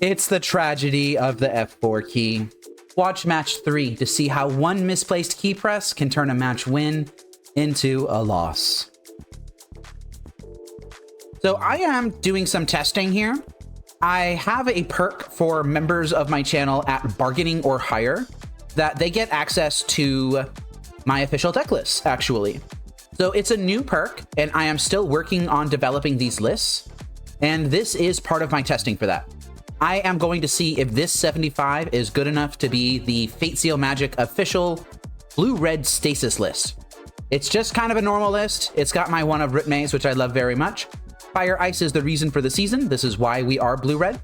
It's the tragedy of the F4 key. Watch match 3 to see how one misplaced key press can turn a match win into a loss. So I am doing some testing here. I have a perk for members of my channel at bargaining or higher that they get access to my official deck lists, actually. So it's a new perk, and I am still working on developing these lists, and this is part of my testing for that. I am going to see if this 75 is good enough to be the Fate Seal Magic official blue-red Stasis list. It's just kind of a normal list. It's got my one of Rip Maze, which I love very much. Fire Ice is the reason for the season. This is why we are blue-red.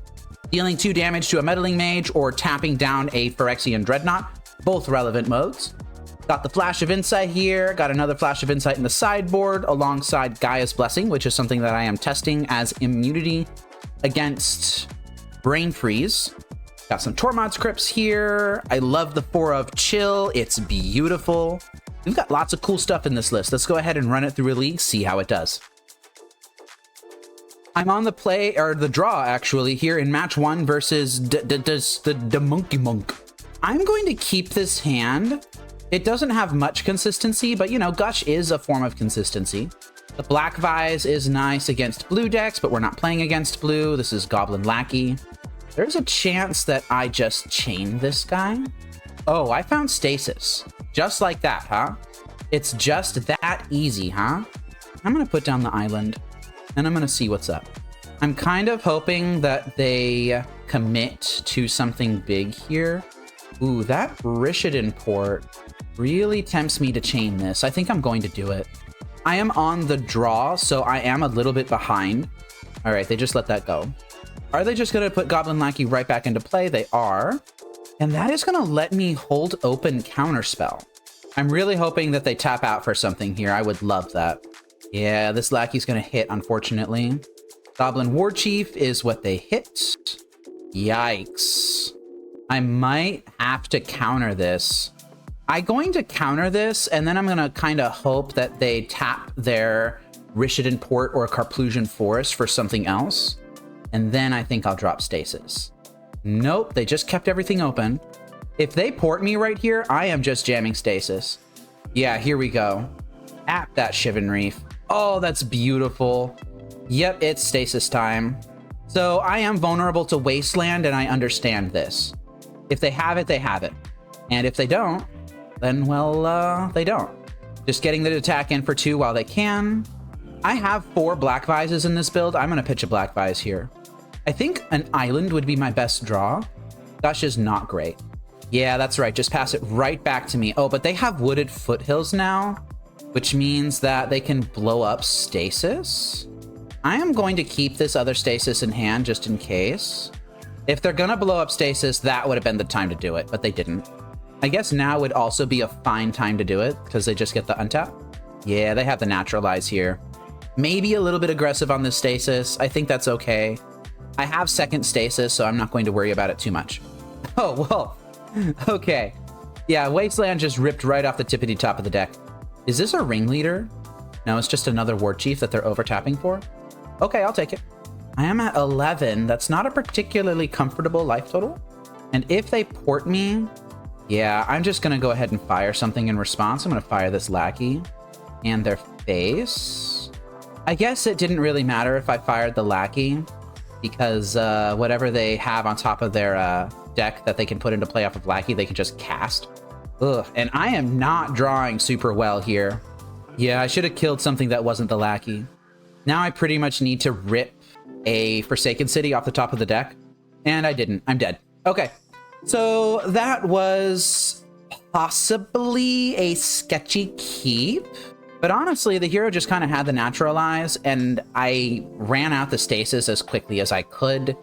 Dealing 2 damage to a Meddling Mage or tapping down a Phyrexian Dreadnought, both relevant modes. Got the Flash of Insight here, got another Flash of Insight in the sideboard alongside Gaia's Blessing, which is something that I am testing as immunity against Brain Freeze. Got some Tormod's Crypts here. I love the 4 of Chill. It's beautiful. We've got lots of cool stuff in this list. Let's go ahead and run it through a league, see how it does. I'm on the play, or the draw actually, here in match 1 versus the Monkey Monk. I'm going to keep this hand. It doesn't have much consistency, but you know, Gush is a form of consistency. The Black Vise is nice against blue decks, but we're not playing against blue. This is Goblin Lackey. There's a chance that I just chain this guy. Oh, I found Stasis. Just like that, huh? It's just that easy, huh? I'm gonna put down the island, and I'm gonna see what's up. I'm kind of hoping that they commit to something big here. Ooh, that Rishadan port really tempts me to chain this. I think I'm going to do it. I am on the draw, so I am a little bit behind. All right, they just let that go. Are they just going to put Goblin Lackey right back into play? They are. And that is going to let me hold open Counterspell. I'm really hoping that they tap out for something here. I would love that. Yeah, this Lackey's going to hit, unfortunately. Goblin War Chief is what they hit. Yikes. I might have to counter this. I'm going to counter this, and then I'm going to kind of hope that they tap their Rishadan Port or Carplusian Forest for something else. And then I think I'll drop Stasis. Nope, they just kept everything open. If they port me right here, I am just jamming Stasis. Yeah, here we go. Tap that Shivan Reef. Oh, that's beautiful. Yep, it's Stasis time. So I am vulnerable to Wasteland, and I understand this. If they have it, they have it. And if they don't, then, well, they don't. Just getting the attack in for 2 while they can. I have 4 Black Vises in this build. I'm going to pitch a Black Vise here. I think an island would be my best draw. Gush is not great. Yeah, that's right. Just pass it right back to me. Oh, but they have Wooded Foothills now, which means that they can blow up Stasis. I am going to keep this other Stasis in hand just in case. If they're going to blow up Stasis, that would have been the time to do it, but they didn't. I guess now would also be a fine time to do it because they just get the untap. Yeah, they have the Naturalize here. Maybe a little bit aggressive on this Stasis. I think that's okay. I have second Stasis, so I'm not going to worry about it too much. Oh, well, okay. Yeah, Wasteland just ripped right off the tippity top of the deck. Is this a ringleader? No, it's just another War Chief that they're over-tapping for. Okay, I'll take it. I am at 11. That's not a particularly comfortable life total. And if they port me, yeah, I'm just going to go ahead and fire something in response. I'm going to fire this Lackey and their face. I guess it didn't really matter if I fired the Lackey because whatever they have on top of their deck that they can put into play off of Lackey, they can just cast. Ugh, and I am not drawing super well here. Yeah, I should have killed something that wasn't the Lackey. Now I pretty much need to rip a Forsaken City off the top of the deck. And I didn't. I'm dead. Okay. So that was possibly a sketchy keep. But honestly, the hero just kind of had the Naturalize, and I ran out the Stasis as quickly as I could.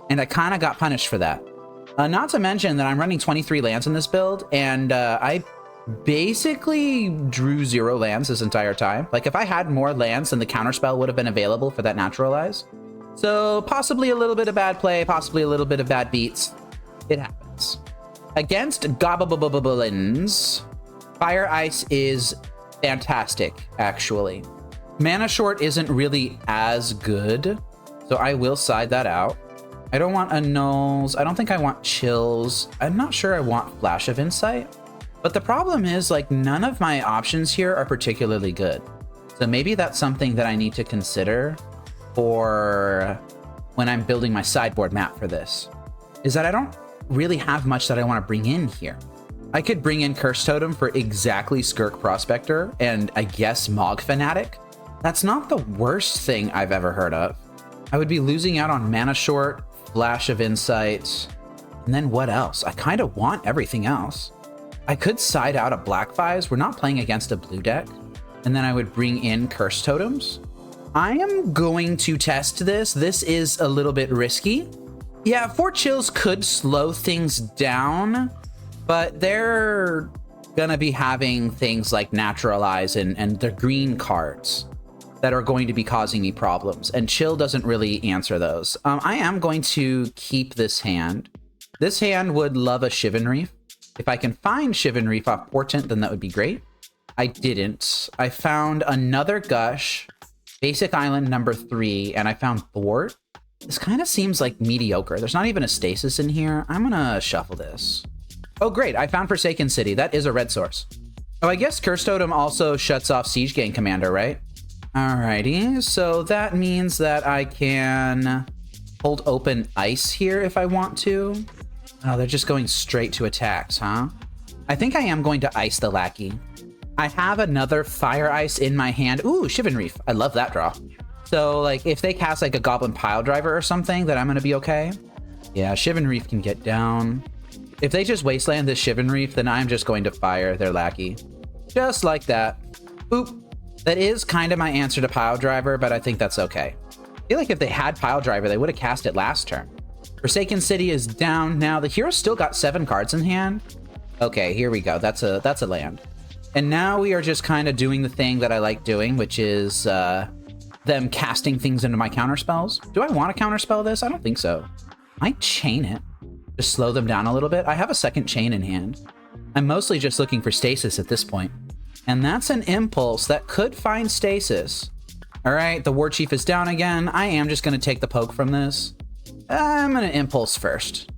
And I kind of got punished for that. Not to mention that I'm running 23 lands in this build, and I basically drew 0 lands this entire time. Like, if I had more lands, then the Counterspell would have been available for that Naturalize. So possibly a little bit of bad play, possibly a little bit of bad beats. It happens. Against Goblins, Fire Ice is fantastic, actually. Mana Short isn't really as good, so I will side that out. I don't want annuls. I don't think I want chills. I'm not sure I want Flash of Insight. But the problem is, like, none of my options here are particularly good. So maybe that's something that I need to consider for when I'm building my sideboard map for this, is that I don't really have much that I want to bring in here. I could bring in Curse Totem for exactly Skirk Prospector and I guess Mog Fanatic. That's not the worst thing I've ever heard of. I would be losing out on Mana Short, Flash of Insight, and then what else? I kind of want everything else. I could side out a Black Vise. We're not playing against a blue deck. And then I would bring in Curse Totems. I am going to test this. This is a little bit risky. Yeah, 4 chills could slow things down, but they're gonna be having things like Naturalize and the green cards that are going to be causing me problems. And chill doesn't really answer those. I am going to keep this hand. This hand would love a Shivan Reef. If I can find Shivan Reef off Portent, then that would be great. I didn't. I found another Gush, Basic Island number 3, and I found Thwart. This kind of seems like mediocre. There's not even a Stasis in here. I'm gonna shuffle this. Oh, great. I found Forsaken City. That is a red source. Oh, I guess Curse Totem also shuts off Siege Gang Commander, right? Alrighty. So that means that I can hold open Ice here if I want to. Oh, they're just going straight to attacks, huh? I think I am going to Ice the Lackey. I have another Fire Ice in my hand. Ooh, Shivan Reef. I love that draw. So, like, if they cast, like, a Goblin Pile Driver or something, then I'm going to be okay. Yeah, Shivan Reef can get down. If they just Wasteland this Shivan Reef, then I'm just going to fire their Lackey. Just like that. Boop. That is kind of my answer to Pile Driver, but I think that's okay. I feel like if they had Pile Driver, they would have cast it last turn. Forsaken City is down now. The hero still got 7 cards in hand. Okay, here we go. That's a land. And now we are just kind of doing the thing that I like doing, which is them casting things into my counterspells. Do I want to counterspell this? I don't think so. I might chain it. Just slow them down a little bit. I have a second chain in hand. I'm mostly just looking for Stasis at this point. And that's an impulse that could find Stasis. All right, the War Chief is down again. I am just going to take the poke from this. I'm going to impulse first.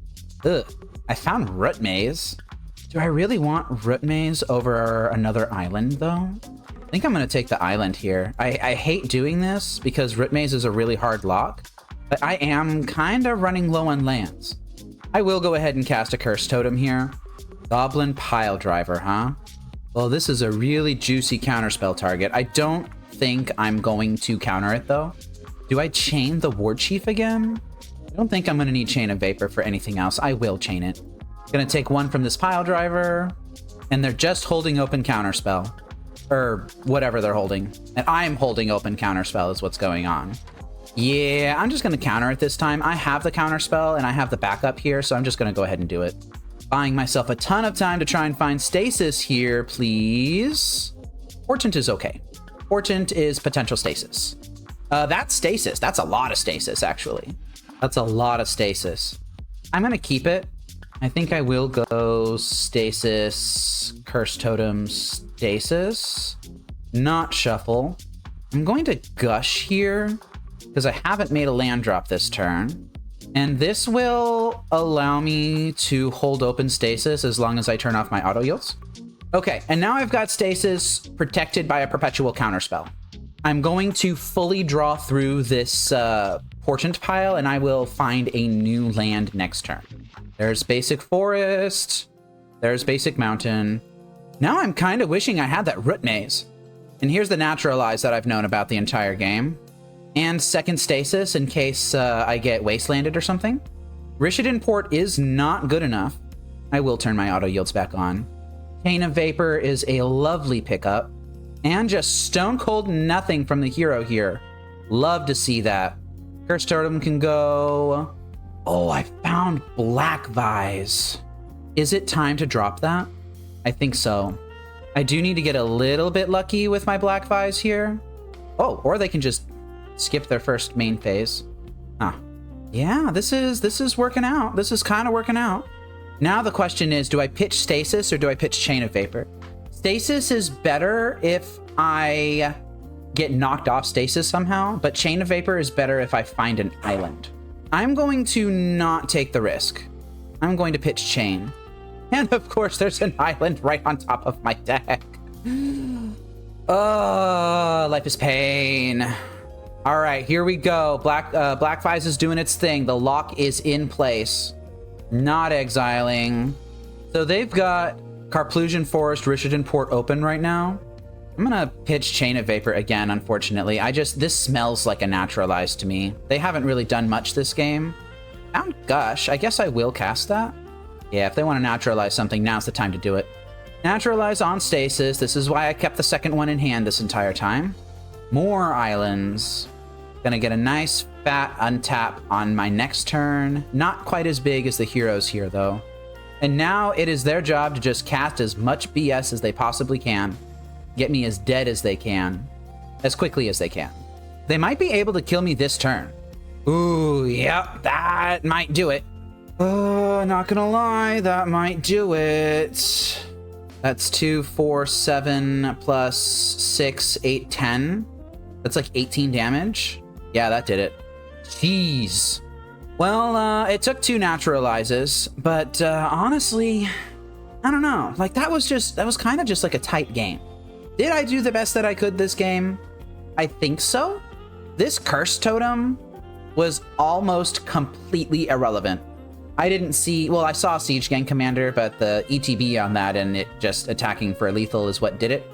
Ugh, I found Root Maze. Do I really want Root Maze over another island, though? I think I'm going to take the island here. I hate doing this because Root Maze is a really hard lock, but I am kind of running low on lands. I will go ahead and cast a Curse Totem here. Goblin Pile Driver, huh? Well, this is a really juicy counterspell target. I don't think I'm going to counter it, though. Do I chain the War Chief again? I don't think I'm going to need Chain of Vapor for anything else. I will chain it. Going to take 1 from this Pile Driver, and they're just holding open Counterspell. Or whatever they're holding. And I'm holding open Counterspell is what's going on. Yeah, I'm just going to counter it this time. I have the Counterspell, and I have the backup here, so I'm just going to go ahead and do it. Buying myself a ton of time to try and find Stasis here, please. Portent is okay. Portent is potential Stasis. That's Stasis. That's a lot of Stasis, actually. That's a lot of Stasis. I'm going to keep it. I think I will go Stasis, Curse Totem, Stasis. Not shuffle. I'm going to Gush here because I haven't made a land drop this turn. And this will allow me to hold open Stasis as long as I turn off my auto yields. Okay, and now I've got Stasis protected by a perpetual counterspell. I'm going to fully draw through this Portent pile, and I will find a new land next turn. There's Basic Forest. There's Basic Mountain. Now I'm kind of wishing I had that Root Maze. And here's the Naturalize that I've known about the entire game. And second Stasis in case I get Wastelanded or something. Rishadan Port is not good enough. I will turn my auto yields back on. Chain of Vapor is a lovely pickup. And just stone cold nothing from the hero here. Love to see that. Curse Totem can go. Oh, I found Black Vise. Is it time to drop that? I think so. I do need to get a little bit lucky with my Black Vise here. Oh, or they can just skip their first main phase. Huh. Yeah, this is working out. This is kind of working out. Now the question is, do I pitch Stasis or do I pitch Chain of Vapor? Stasis is better if I get knocked off Stasis somehow, but Chain of Vapor is better if I find an island. I'm going to not take the risk. I'm going to pitch chain. And of course, there's an island right on top of my deck. Oh, life is pain. All right, here we go. Black Vise is doing its thing. The lock is in place. Not exiling. So they've got Carplusion Forest, Richardson Port open right now. I'm gonna pitch Chain of Vapor again, unfortunately. This smells like a naturalize to me. They haven't really done much this game. Found Gush. I guess I will cast that. Yeah, if they want to naturalize something, now's the time to do it. Naturalize on Stasis. This is why I kept the second one in hand this entire time. More islands. Gonna get a nice fat untap on my next turn. Not quite as big as the heroes here, though. And now it is their job to just cast as much BS as they possibly can. Get me as dead as they can. As quickly as they can. They might be able to kill me this turn. Ooh, yep, that might do it. Not gonna lie, that might do it. That's 2, 4, 7, plus 6, 8, 10. That's like 18 damage. Yeah, that did it. Jeez. Well, it took 2 naturalizes, but honestly, I don't know. Like, that was kind of just like a tight game. Did I do the best that I could this game? I think so. This Curse Totem was almost completely irrelevant. I didn't see, well, I saw Siege Gang Commander, but the ETB on that and it just attacking for lethal is what did it.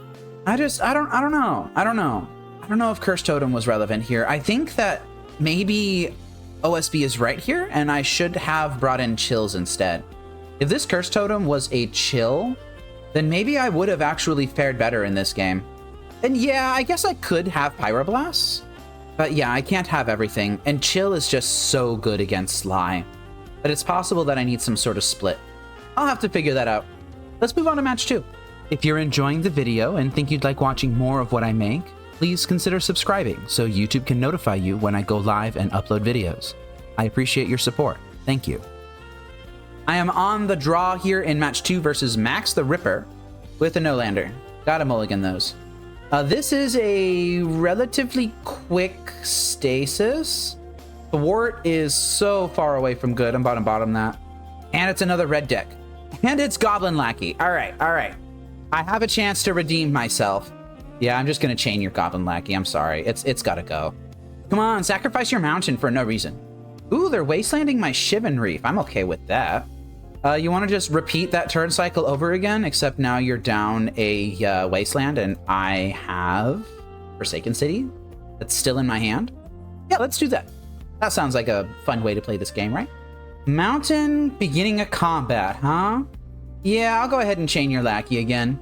I don't know if Curse Totem was relevant here. I think that maybe OSB is right here and I should have brought in chills instead. If this Curse Totem was a chill, then maybe I would have actually fared better in this game. And yeah, I guess I could have Pyroblasts, but yeah, I can't have everything. And chill is just so good against Sly. But it's possible that I need some sort of split. I'll have to figure that out. Let's move on to match 2. If you're enjoying the video and think you'd like watching more of what I make, please consider subscribing so YouTube can notify you when I go live and upload videos. I appreciate your support. Thank you. I am on the draw here in match 2 versus Max the Ripper with a no-lander. Gotta mulligan those. This is a relatively quick Stasis. Thwart is so far away from good. I'm bottom that. And it's another red deck. And it's Goblin Lackey. All right. I have a chance to redeem myself. Yeah, I'm just going to chain your Goblin Lackey. I'm sorry. It's got to go. Come on, sacrifice your mountain for no reason. Ooh, they're wastelanding my Shivan Reef. I'm okay with that. You want to just repeat that turn cycle over again, except now you're down a wasteland and I have Forsaken City that's still in my hand. Yeah, let's do that. That sounds like a fun way to play this game, right? Mountain, beginning of combat, huh? Yeah, I'll go ahead and chain your Lackey again.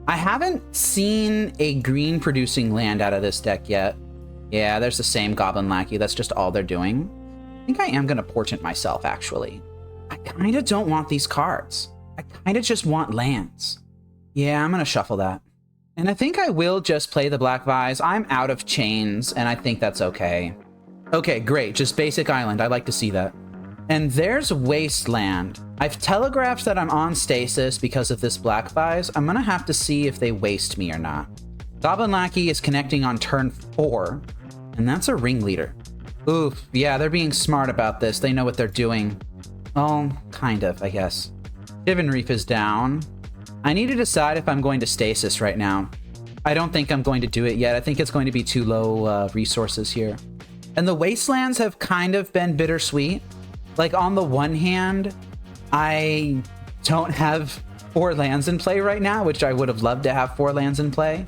I haven't seen a green producing land out of this deck yet. Yeah, there's the same Goblin Lackey. That's just all they're doing. I think I am going to portent myself, actually. I kind of don't want these cards. I kind of just want lands. Yeah, I'm going to shuffle that. And I think I will just play the Black Vise. I'm out of chains, and I think that's okay. Okay, great. Just basic island. I like to see that. And there's Wasteland. I've telegraphed that I'm on Stasis because of this Black Vise. I'm going to have to see if they waste me or not. Goblin Lackey is connecting on turn 4, and that's a ringleader. Oof, yeah, they're being smart about this. They know what they're doing. Oh, kind of, I guess. Shivan Reef is down. I need to decide if I'm going to Stasis right now. I don't think I'm going to do it yet. I think it's going to be too low resources here. And the Wastelands have kind of been bittersweet. Like, on the one hand, I don't have 4 lands in play right now, which I would have loved to have 4 lands in play.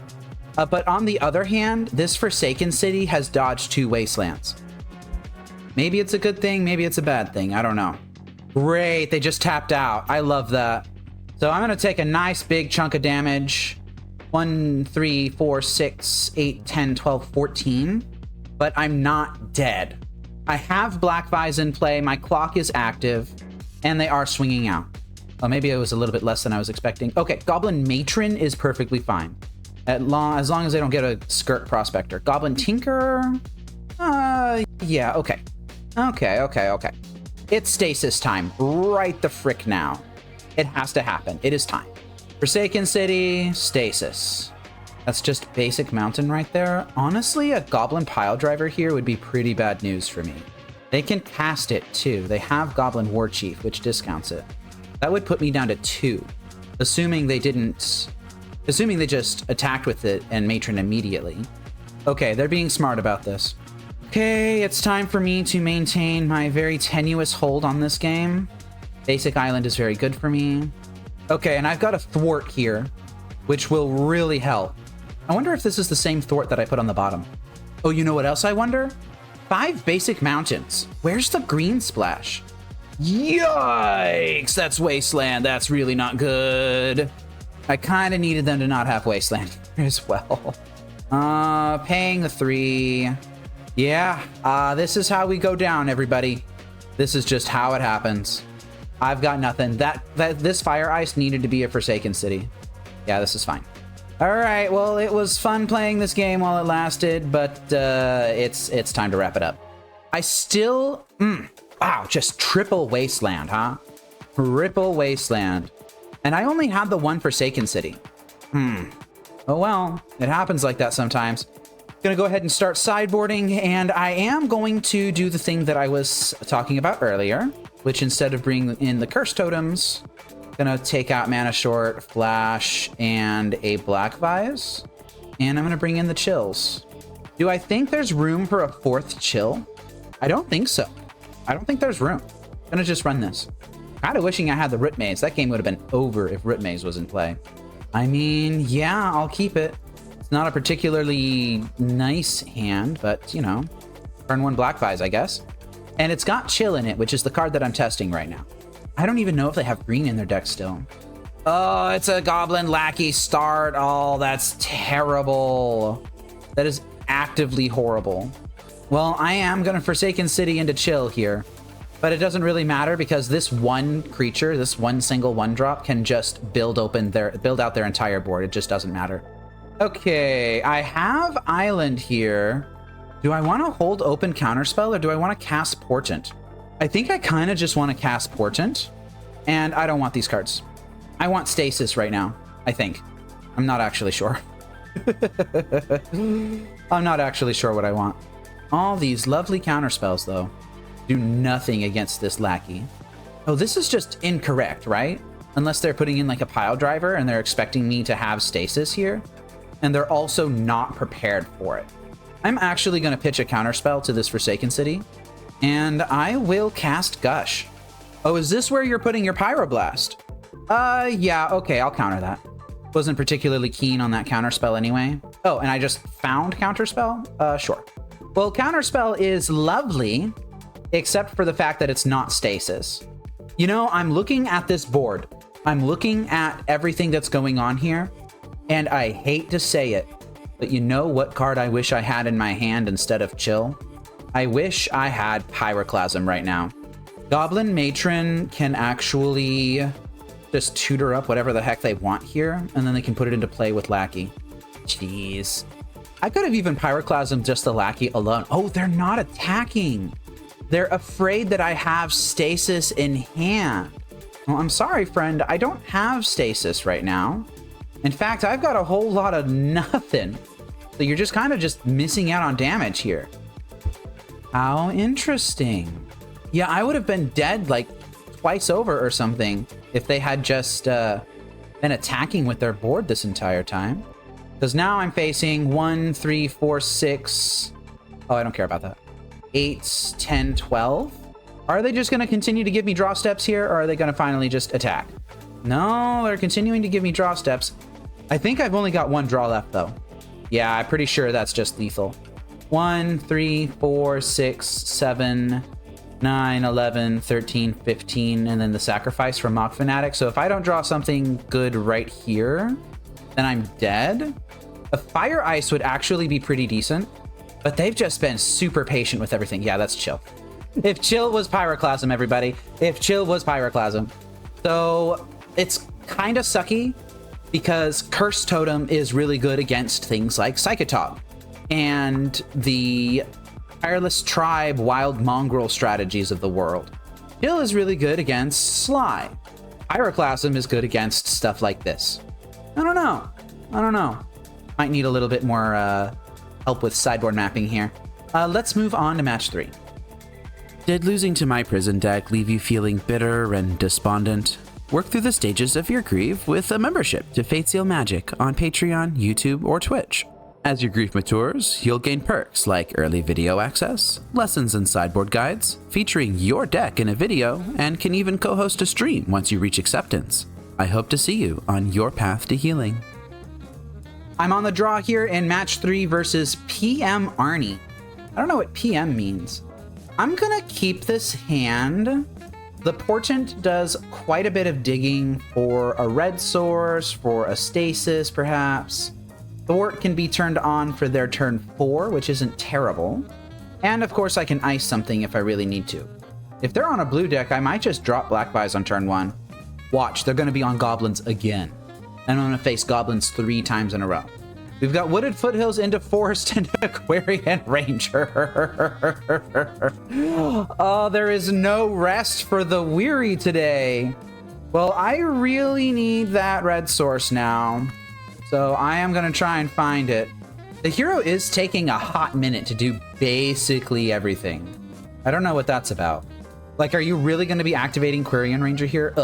But on the other hand, this Forsaken City has dodged 2 Wastelands. Maybe it's a good thing, maybe it's a bad thing. I don't know. Great, they just tapped out. I love that. So I'm going to take a nice big chunk of damage. 1, 3, 4, 6, 8, 10, 12, 14. But I'm not dead. I have Black Vise in play, my clock is active, and they are swinging out. Oh, maybe it was a little bit less than I was expecting. Okay, Goblin Matron is perfectly fine. As long as they don't get a Skirt Prospector. Goblin Tinker? Yeah, okay. Okay. It's Stasis time, right the frick now. It has to happen, it is time. Forsaken City, Stasis. That's just basic mountain right there. Honestly, a Goblin Pile Driver here would be pretty bad news for me. They can cast it too. They have Goblin War Chief, which discounts it. That would put me down to 2. Assuming they just attacked with it and matron immediately. Okay, they're being smart about this. Okay, it's time for me to maintain my very tenuous hold on this game. Basic Island is very good for me. Okay, and I've got a Thwart here, which will really help. I wonder if this is the same Thwart that I put on the bottom. Oh, you know what else I wonder? 5 basic mountains. Where's the green splash? Yikes! That's Wasteland. That's really not good. I kind of needed them to not have Wasteland as well. Paying the 3. Yeah, this is how we go down, everybody. This is just how it happens. I've got nothing. This Fire Ice needed to be a Forsaken City. Yeah, this is fine. All right, well, it was fun playing this game while it lasted, but it's time to wrap it up. I still... wow, just triple Wasteland, huh? Triple Wasteland. And I only had the 1 Forsaken City. Oh well, it happens like that sometimes. Gonna go ahead and start sideboarding, and I am going to do the thing that I was talking about earlier, which instead of bringing in the Curse Totems, gonna take out Mana Short, Flash, and a Black Vise, and I'm gonna bring in the Chills. Do I think there's room for a 4th Chill? I don't think so. I don't think there's room. I'm gonna just run this. Kind of wishing I had the Root Maze. That game would have been over if Root Maze was in play. I mean, yeah, I'll keep it. It's not a particularly nice hand, but, you know, turn 1 Black Vise, I guess. And it's got Chill in it, which is the card that I'm testing right now. I don't even know if they have green in their deck still. Oh, it's a Goblin Lackey start. Oh, that's terrible. That is actively horrible. Well, I am going to Forsaken City into Chill here. But it doesn't really matter because this one creature, this one single 1-drop can just build out their entire board. It just doesn't matter. Okay, I have Island here. Do I want to hold open Counterspell or do I want to cast Portent? I think I kind of just want to cast Portent, and I don't want these cards. I want Stasis right now, I think. I'm not actually sure. I'm not actually sure what I want. All these lovely Counterspells, though, do nothing against this Lackey. Oh, this is just incorrect, right? Unless they're putting in like a pile driver and they're expecting me to have Stasis here. And they're also not prepared for it. I'm actually going to pitch a Counterspell to this Forsaken City. And I will cast Gush. Oh, is this where you're putting your Pyroblast? Yeah, okay, I'll counter that. Wasn't particularly keen on that Counterspell anyway. Oh, and I just found Counterspell? Sure. Well, Counterspell is lovely, except for the fact that it's not Stasis. You know, I'm looking at this board. I'm looking at everything that's going on here, and I hate to say it, but you know what card I wish I had in my hand instead of Chill? I wish I had Pyroclasm right now. Goblin Matron can actually just tutor up whatever the heck they want here, and then they can put it into play with Lackey. Jeez. I could have even Pyroclasm just the Lackey alone. Oh, they're not attacking. They're afraid that I have Stasis in hand. Well, I'm sorry, friend. I don't have Stasis right now. In fact, I've got a whole lot of nothing. So you're just kind of just missing out on damage here. How interesting. Yeah, I would have been dead like twice over or something if they had just been attacking with their board this entire time. Because now I'm facing 1, 3, 4, 6. Oh, I don't care about that. 8, 10, 12. Are they just going to continue to give me draw steps here, or are they going to finally just attack? No, they're continuing to give me draw steps. I think I've only got 1 draw left, though. Yeah, I'm pretty sure that's just lethal. 1, 3, 4, 6, 7, 9, 11, 13, 15, and then the sacrifice from Mock Fanatic. So if I don't draw something good right here, then I'm dead. A Fire Ice would actually be pretty decent, but they've just been super patient with everything. Yeah, that's Chill. If Chill was Pyroclasm, everybody. If Chill was Pyroclasm. So it's kind of sucky because Curse Totem is really good against things like Psychotog and the Tireless Tribe Wild Mongrel strategies of the world. Chill is really good against Sly. Pyroclasm is good against stuff like this. I don't know. Might need a little bit more help with sideboard mapping here. Let's move on to match 3. Did losing to my prison deck leave you feeling bitter and despondent? Work through the stages of your grief with a membership to Fate Seal Magic on Patreon, YouTube, or Twitch. As your grief matures, you'll gain perks like early video access, lessons and sideboard guides, featuring your deck in a video, and can even co-host a stream once you reach acceptance. I hope to see you on your path to healing. I'm on the draw here in match 3 versus PM Arnie. I don't know what PM means. I'm gonna keep this hand. The Portent does quite a bit of digging for a red source, for a Stasis perhaps. Thwart can be turned on for their turn 4, which isn't terrible. And of course I can ice something if I really need to. If they're on a blue deck, I might just drop Black Vise on turn 1. Watch, they're gonna be on Goblins again. And I'm gonna face Goblins 3 times in a row. We've got Wooded Foothills into Forest and Aquarian Ranger. Oh, there is no rest for the weary today. Well, I really need that red source now. So I am going to try and find it. The hero is taking a hot minute to do basically everything. I don't know what that's about. Like, are you really going to be activating Aquarian Ranger here?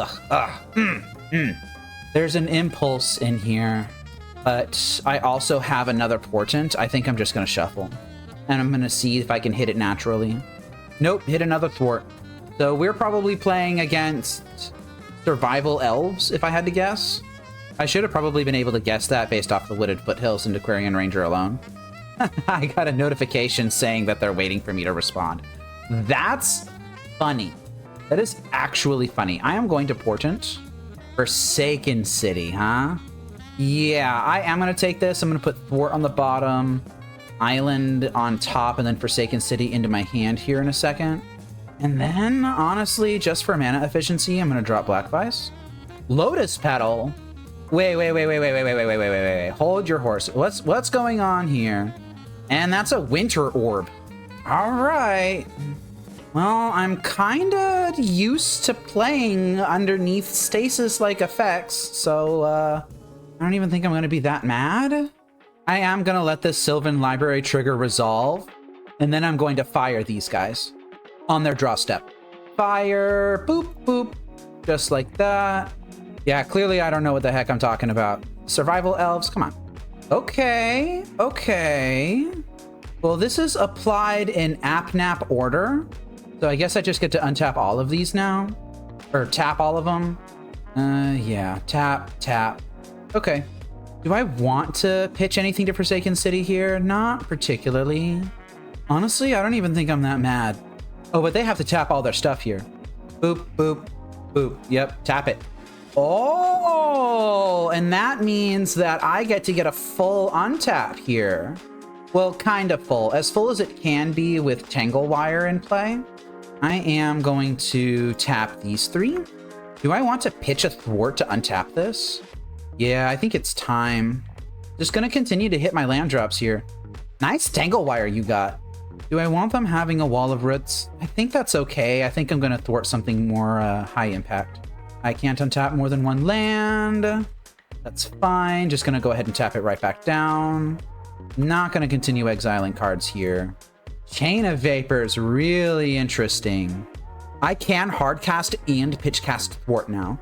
There's an impulse in here. But I also have another Portent. I think I'm just going to shuffle. And I'm going to see if I can hit it naturally. Nope, hit another Thwart. So we're probably playing against Survival Elves, if I had to guess. I should have probably been able to guess that based off the Wooded Foothills and Aquarian Ranger alone. I got a notification saying that they're waiting for me to respond. That's funny. That is actually funny. I am going to Portent. Forsaken City, huh? Yeah, I am going to take this. I'm going to put Thwart on the bottom, Island on top, and then Forsaken City into my hand here in a second. And then, honestly, just for mana efficiency, I'm going to drop Black Vise. Lotus Petal? Wait. Hold your horse. What's going on here? And that's a Winter Orb. All right. Well, I'm kind of used to playing underneath stasis-like effects, so, I don't even think I'm going to be that mad. I am going to let this Sylvan Library trigger resolve, and then I'm going to fire these guys on their draw step. Fire, boop, boop, just like that. Yeah, clearly I don't know what the heck I'm talking about. Survival Elves, come on. Okay. Well, this is applied in app-nap order, so I guess I just get to untap all of these now. Or tap all of them. Yeah, tap. Okay. Do I want to pitch anything to Forsaken City here? Not particularly. Honestly, I don't even think I'm that mad. Oh, but they have to tap all their stuff here. Boop, boop, boop. Yep, tap it. Oh, and that means that I get to get a full untap here. Well, kind of full. As full as it can be with Tangle Wire in play. I am going to tap these 3. Do I want to pitch a Thwart to untap this? Yeah, I think it's time. Just gonna continue to hit my land drops here. Nice Tangle Wire you got. Do I want them having a Wall of Roots? I think that's okay. I think I'm gonna thwart something more high impact. I can't untap more than 1 land. That's fine. Just gonna go ahead and tap it right back down. Not gonna continue exiling cards here. Chain of Vapors, really interesting. I can hardcast and pitchcast Thwart now.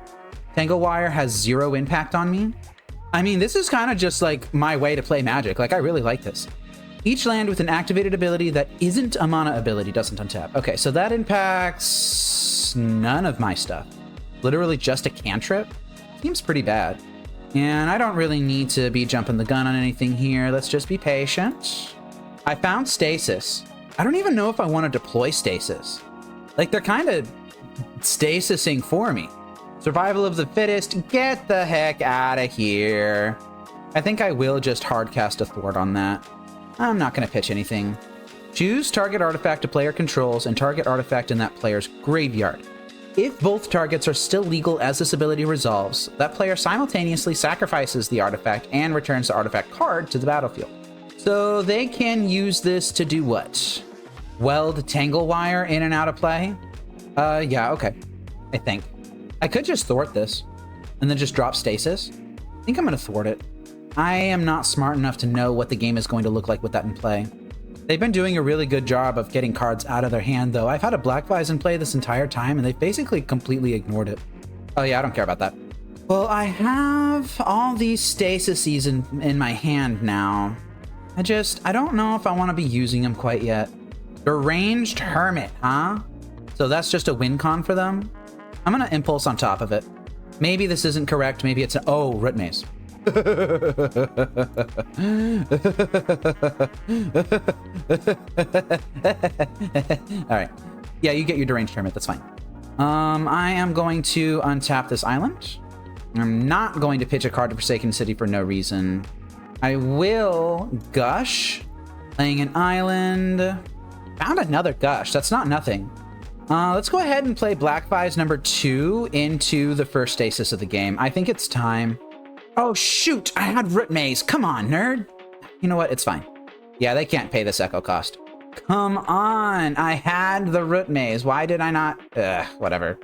Tangle Wire has 0 impact on me. I mean, this is kind of just like my way to play Magic. Like, I really like this. Each land with an activated ability that isn't a mana ability doesn't untap. Okay, so that impacts none of my stuff. Literally just a cantrip. Seems pretty bad. And I don't really need to be jumping the gun on anything here. Let's just be patient. I found Stasis. I don't even know if I want to deploy Stasis. Like, they're kind of stasising for me. Survival of the fittest, get the heck out of here. I think I will just hardcast a Thwart on that. I'm not going to pitch anything. Choose target artifact a player controls and target artifact in that player's graveyard. If both targets are still legal as this ability resolves, that player simultaneously sacrifices the artifact and returns the artifact card to the battlefield. So they can use this to do what? Weld Tangle Wire in and out of play? Yeah, okay. I think. I could just thwart this and then just drop Stasis. I think I'm going to thwart it. I am not smart enough to know what the game is going to look like with that in play. They've been doing a really good job of getting cards out of their hand, though. I've had a Black Vise in play this entire time, and they've basically completely ignored it. Oh yeah, I don't care about that. Well, I have all these Stasis in my hand now. I don't know if I want to be using them quite yet. Deranged Hermit, huh? So that's just a win con for them? I'm going to Impulse on top of it. Maybe this isn't correct. Maybe it's oh, Root Maze. All right. Yeah, you get your Deranged Hermit. That's fine. I am going to untap this island. I'm not going to pitch a card to Forsaken City for no reason. I will Gush, playing an island. Found another Gush. That's not nothing. Let's go ahead and play Black Vise number 2 into the first Stasis of the game. I think it's time. Oh, shoot. I had Root Maze. Come on, nerd. You know what? It's fine. Yeah, they can't pay this echo cost. Come on. I had the Root Maze. Why did I not? Whatever.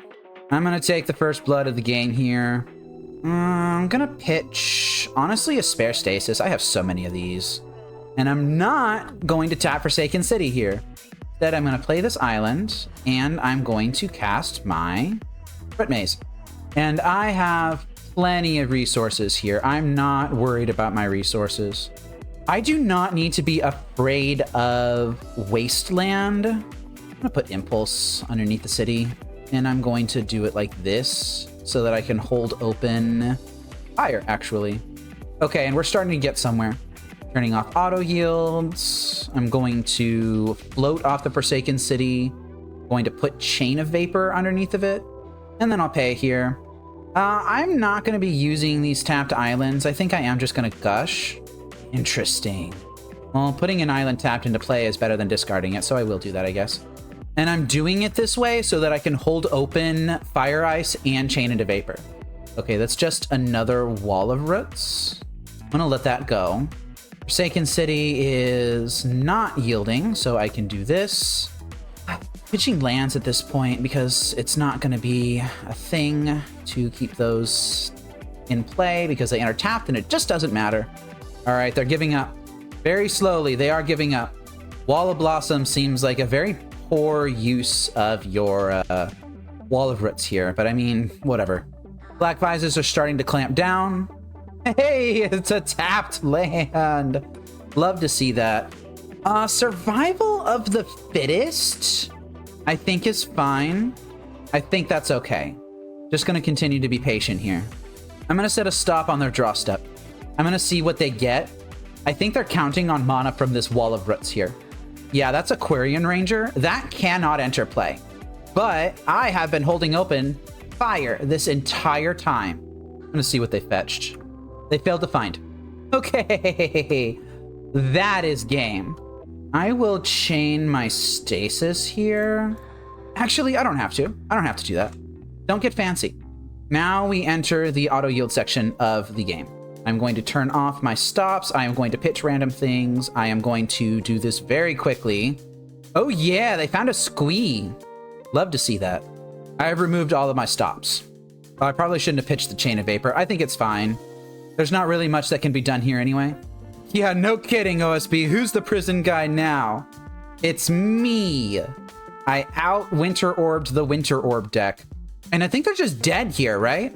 I'm going to take the first blood of the game here. I'm going to pitch, honestly, a spare Stasis. I have so many of these. And I'm not going to tap Forsaken City here. Instead, I'm going to play this island, and I'm going to cast my Root Maze. And I have plenty of resources here. I'm not worried about my resources. I do not need to be afraid of Wasteland. I'm going to put Impulse underneath the city, and I'm going to do it like this so that I can hold open fire, actually. Okay, and we're starting to get somewhere. Turning off auto yields. I'm going to float off the Forsaken City. Going to put Chain of Vapor underneath of it. And then I'll pay here. I'm not going to be using these tapped islands. I think I am just going to Gush. Interesting. Well, putting an island tapped into play is better than discarding it, so I will do that, I guess. And I'm doing it this way so that I can hold open Fire Ice and Chain into Vapor. Okay, that's just another Wall of Roots. I'm going to let that go. Forsaken City is not yielding, so I can do this. Pitching lands at this point because it's not going to be a thing to keep those in play because they enter tapped and it just doesn't matter. All right, they're giving up. Very slowly, they are giving up. Wall of Blossom seems like a very poor use of your Wall of Roots here, but I mean, whatever. Black Vises are starting to clamp down. Hey, it's a tapped land. Love to see that. Survival of the Fittest, I think is fine. I think that's okay. Just going to continue to be patient here. I'm going to set a stop on their draw step. I'm going to see what they get. I think they're counting on mana from this Wall of Roots here. Yeah, that's Aquarian Ranger. That cannot enter play. But I have been holding open fire this entire time. I'm going to see what they fetched. They failed to find. Okay, that is game. I will chain my Stasis here. Actually, I don't have to. I don't have to do that. Don't get fancy. Now we enter the auto yield section of the game. I'm going to turn off my stops. I am going to pitch random things. I am going to do this very quickly. Oh yeah, they found a squee. Love to see that. I have removed all of my stops. I probably shouldn't have pitched the Chain of Vapor. I think it's fine. There's not really much that can be done here anyway. Yeah, no kidding, OSB. Who's the prison guy now? It's me. I out Winter Orbed the Winter Orb deck. And I think they're just dead here, right?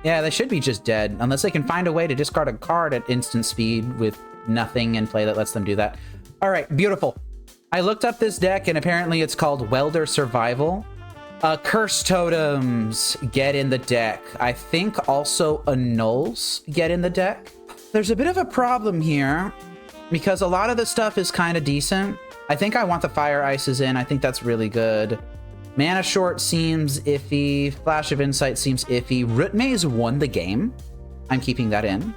Yeah, they should be just dead, unless they can find a way to discard a card at instant speed with nothing in play that lets them do that. All right, beautiful. I looked up this deck, and apparently it's called Welder Survival. Curse Totems get in the deck. I think also Annuls get in the deck. There's a bit of a problem here, because a lot of the stuff is kind of decent. I think I want the Fire Ices in. I think that's really good. Mana Short seems iffy. Flash of Insight seems iffy. Root Maze won the game. I'm keeping that in.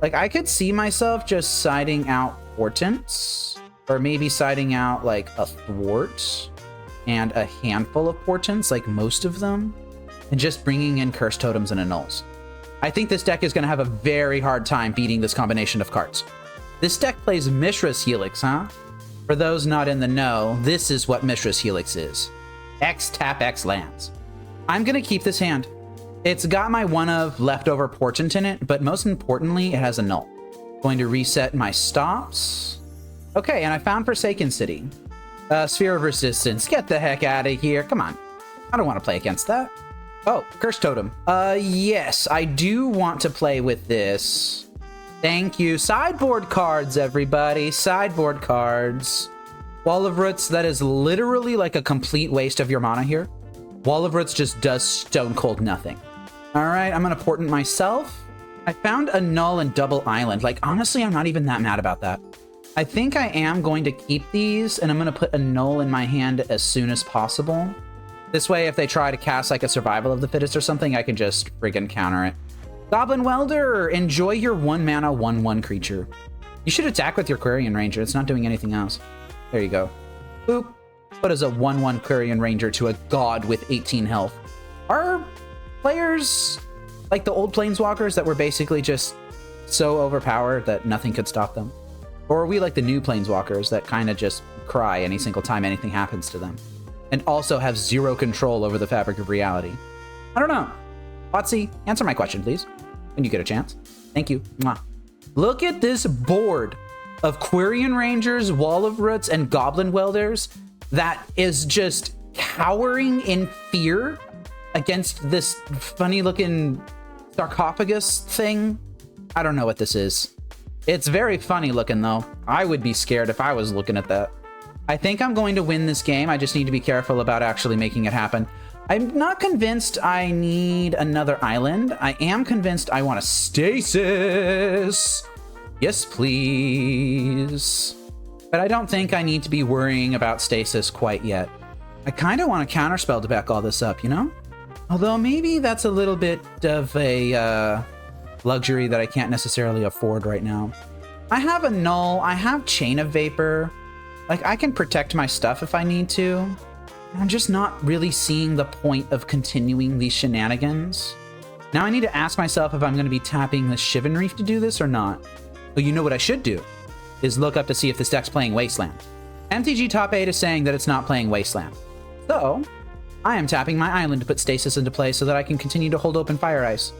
Like, I could see myself just siding out Portents, or maybe siding out, like, a Thwart and a handful of Portents, like most of them, and just bringing in Curse Totems and Annuls. I think this deck is going to have a very hard time beating this combination of cards. This deck plays Mishra's Helix, huh? For those not in the know, this is what Mishra's Helix is. X tap X lands. I'm going to keep this hand. It's got my one of leftover Portent in it, but most importantly, it has a null. Going to reset my stops. Okay, and I found Forsaken City. Sphere of Resistance. Get the heck out of here. Come on. I don't want to play against that. Oh, Curse Totem. Yes, I do want to play with this. Thank you. Sideboard cards, everybody. Sideboard cards. Wall of Roots, that is literally like a complete waste of your mana here. Wall of Roots just does stone cold nothing. All right, I'm going to portent myself. I found a null and double island. Like, honestly, I'm not even that mad about that. I think I am going to keep these, and I'm going to put a null in my hand as soon as possible. This way, if they try to cast like a Survival of the Fittest or something, I can just friggin' counter it. Goblin Welder, enjoy your 1 mana 1/1 creature. You should attack with your Quirion Ranger. It's not doing anything else. There you go. Boop. What is a 1/1 Quirion Ranger to a god with 18 health? Are players like the old Planeswalkers that were basically just so overpowered that nothing could stop them? Or are we like the new Planeswalkers that kind of just cry any single time anything happens to them? And also have zero control over the fabric of reality? I don't know. Watsy, answer my question, please, when you get a chance. Thank you. Mwah. Look at this board of Quirion Rangers, Wall of Roots, and Goblin Welders that is just cowering in fear against this funny-looking sarcophagus thing. I don't know what this is. It's very funny looking, though. I would be scared if I was looking at that. I think I'm going to win this game. I just need to be careful about actually making it happen. I'm not convinced I need another island. I am convinced I want a Stasis. Yes, please. But I don't think I need to be worrying about Stasis quite yet. I kind of want a Counterspell to back all this up, you know? Although maybe that's a little bit of a luxury that I can't necessarily afford right now. I have a Null. I have Chain of Vapor. Like, I can protect my stuff if I need to. I'm just not really seeing the point of continuing these shenanigans. Now I need to ask myself if I'm going to be tapping the Shivan Reef to do this or not. But you know what I should do is look up to see if this deck's playing Wasteland. MTG Top 8 is saying that it's not playing Wasteland. So, I am tapping my island to put Stasis into play so that I can continue to hold open Fire Ice.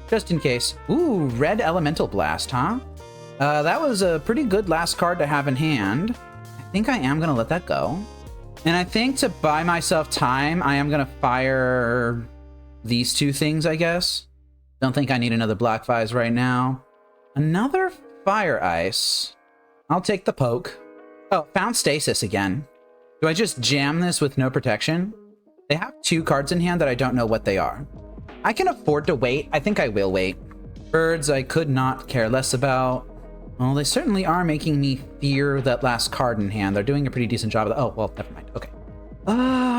Just in case. Ooh, Red Elemental Blast, huh? That was a pretty good last card to have in hand. I think I am going to let that go. And I think to buy myself time, I am going to fire these two things, I guess. Don't think I need another Black Vise right now. Another Fire Ice. I'll take the poke. Oh, found Stasis again. Do I just jam this with no protection? They have two cards in hand that I don't know what they are. I can afford to wait. I think I will wait. Birds I could not care less about. Well, they certainly are making me fear that last card in hand. They're doing a pretty decent job of that. Oh, well, never mind. Okay.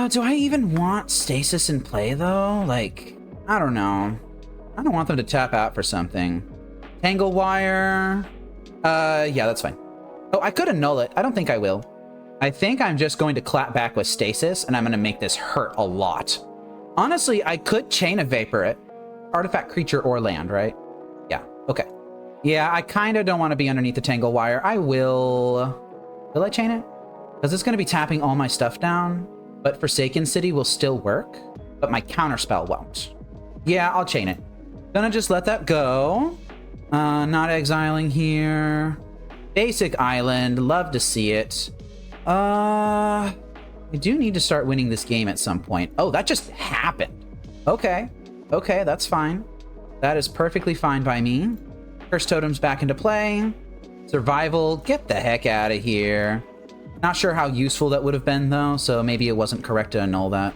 Do I even want Stasis in play, though? Like, I don't know. I don't want them to tap out for something. Tangle Wire. Yeah, that's fine. Oh, I could annul it. I don't think I will. I think I'm just going to clap back with Stasis, and I'm going to make this hurt a lot. Honestly, I could Chain of Vapor it. Artifact, creature, or land, right? Yeah, okay. Yeah, I kind of don't want to be underneath the Tangle Wire. I will... Will I chain it? Because it's going to be tapping all my stuff down. But Forsaken City will still work. But my Counterspell won't. Yeah, I'll chain it. Gonna just let that go. Not exiling here. Basic island. Love to see it. I do need to start winning this game at some point. Oh, that just happened. Okay. Okay, that's fine. That is perfectly fine by me. Curse Totem's back into play. Survival, get the heck out of here. Not sure how useful that would have been, though, so maybe it wasn't correct to annul that,